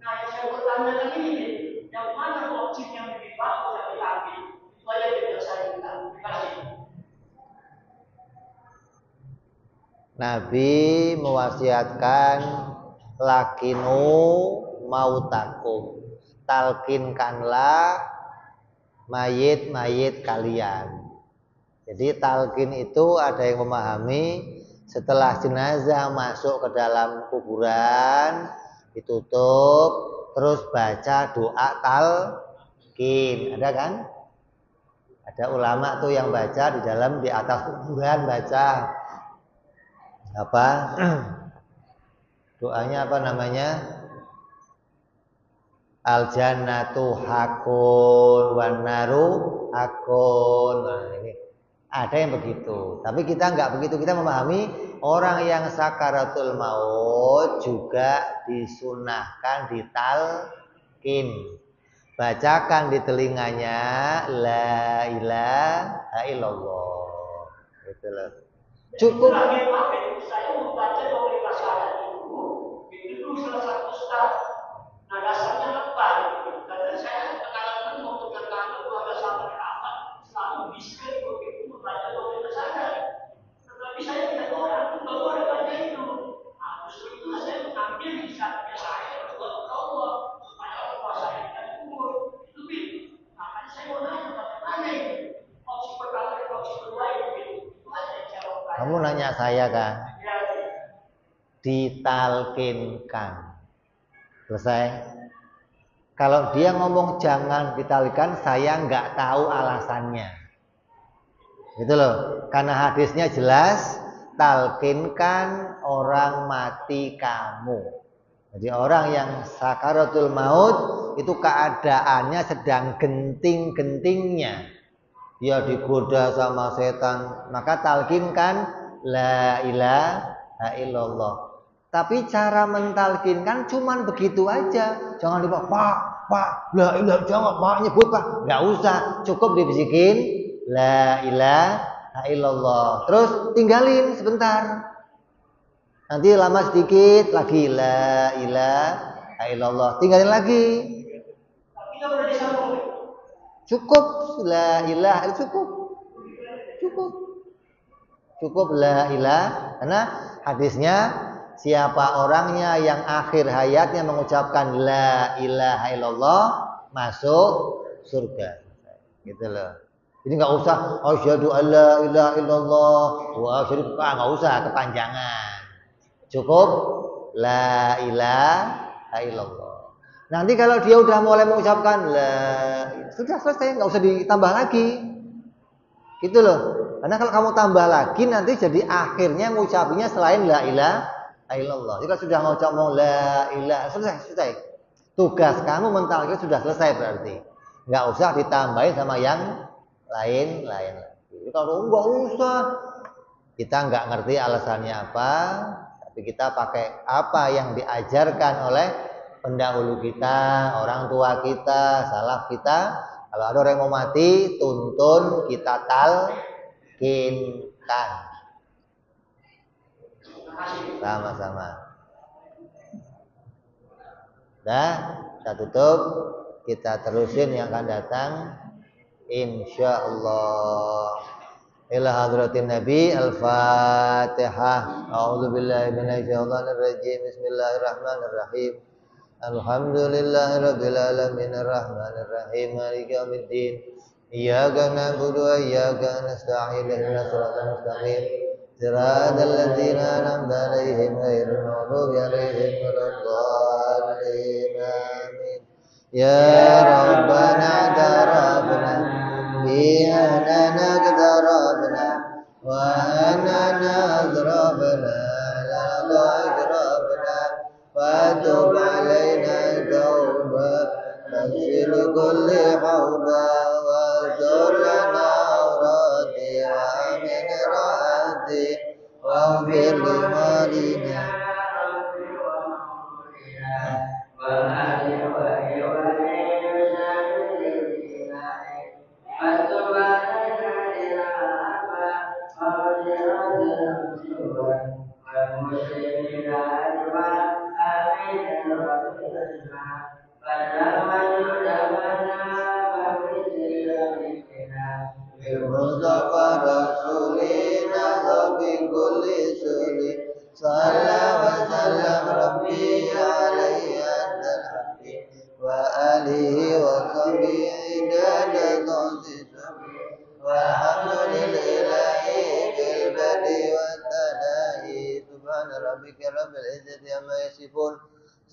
Speaker 2: Nah, yang saya bertanyakan ini, yang mana opsi yang lebih bagus yang diambil? Itu aja yang saya minta. Terima kasih.
Speaker 1: Nabi mewasiatkan lakinu mautakum, talkinkanlah mayit-mayit kalian. Jadi talkin itu ada yang memahami setelah jenazah masuk ke dalam kuburan ditutup, terus baca doa talkin. Ada kan? Ada ulama tuh yang baca di atas kuburan baca apa? Doanya apa namanya? Al jannatu hakun wan naru hakun. Nah, ini ada yang begitu. Tapi kita enggak begitu. Kita memahami orang yang sakaratul maut juga disunahkan ditalkin. Bacakan di telinganya la ilaha illallah. Gitu loh. Cukup.
Speaker 2: Saya membaca dua kalimat syahadat itu salah satu ustaz. Nah, dasarnya apa? Karena saya pengalaman waktu terkadang keluarga sahabat rapat selalu bisa begitu membaca dua kalimat syahadat. Tetapi saya tidak orang itu nggak boleh baca itu. Nah, justru itulah saya mengambil hisabnya saya untuk Allah supaya orang tua saya tidak kubur. Itu bin. Makanya saya mau nanya bagaimana ini? Opsi pertama dan opsi kedua itu aja yang saya mau tanya.
Speaker 1: Kamu nanya saya kan? Ditalkinkan. Selesai. Kalau dia ngomong jangan ditalkinkan, saya nggak tahu alasannya. Gitu loh. Karena hadisnya jelas, talkinkan orang mati kamu. Jadi orang yang sakaratul maut itu keadaannya sedang genting-gentingnya. Dia digoda sama setan, maka talkinkan la ilaha illallah. Tapi cara mentalkinkan cuman begitu aja. Jangan dibawa, Pak, la ilaha, jangan Pak nyebut Pak. Enggak usah, cukup dibisikin la ilaha illallah. Terus tinggalin sebentar. Nanti lama sedikit lagi la ilaha illallah. Tinggalin lagi.
Speaker 2: Kita boleh disambung.
Speaker 1: Cukup la ilaha, cukup la ilaha. Karena hadisnya, siapa orangnya yang akhir hayatnya mengucapkan la ilaha illallah masuk surga. Gitu loh. Jadi nggak usah asyhadu alla ilaha illallah wa asyhadu, nggak usah kepanjangan. Cukup la ilaha illallah. Nanti kalau dia udah mulai mengucapkan la, sudah selesai, nggak usah ditambah lagi. Gitu loh. Karena kalau kamu tambah lagi nanti jadi akhirnya ngucapinnya selain la ilaha illallah. Jika sudah ngomong la ilaha, selesai. Tugas kamu mentalkan sudah selesai berarti. Nggak usah ditambahin sama yang lain. Jadi kalau nggak usah, kita nggak ngerti alasannya apa, tapi kita pakai apa yang diajarkan oleh pendahulu kita, orang tua kita, salaf kita. Kalau ada orang yang mau mati, tuntun, kita talkinkan. Sama-sama. Dah, kita tutup. Kita terusin yang akan datang. Insyaallah. Ila hadratin Nabi, Al-Fatihah. A'udzubillahi minasyaitonir rajim. Bismillahirrahmanirrahim. Alhamdulillahirabbil alamin arrahmanir rahim maliki yaumiddin. Iyyaka na'budu wa iyyaka nasta'in ihdinas siratal mustaqim. Siratal ladzina an'amta 'alaihim ghairil maghdubi 'alaihim waladdallin. Amin. Ya Rabbana darabna bi'anana qadarabna wa anana azrabna la dhagrabna fatub alaina tauba faghfir kulli hauba wa zurlana awrati wa amin rahati wa ghfir limalina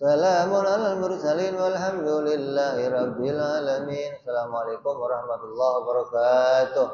Speaker 1: Salamun alal mursalin walhamdulillahi rabbil alamin. Assalamualaikum warahmatullahi wabarakatuh.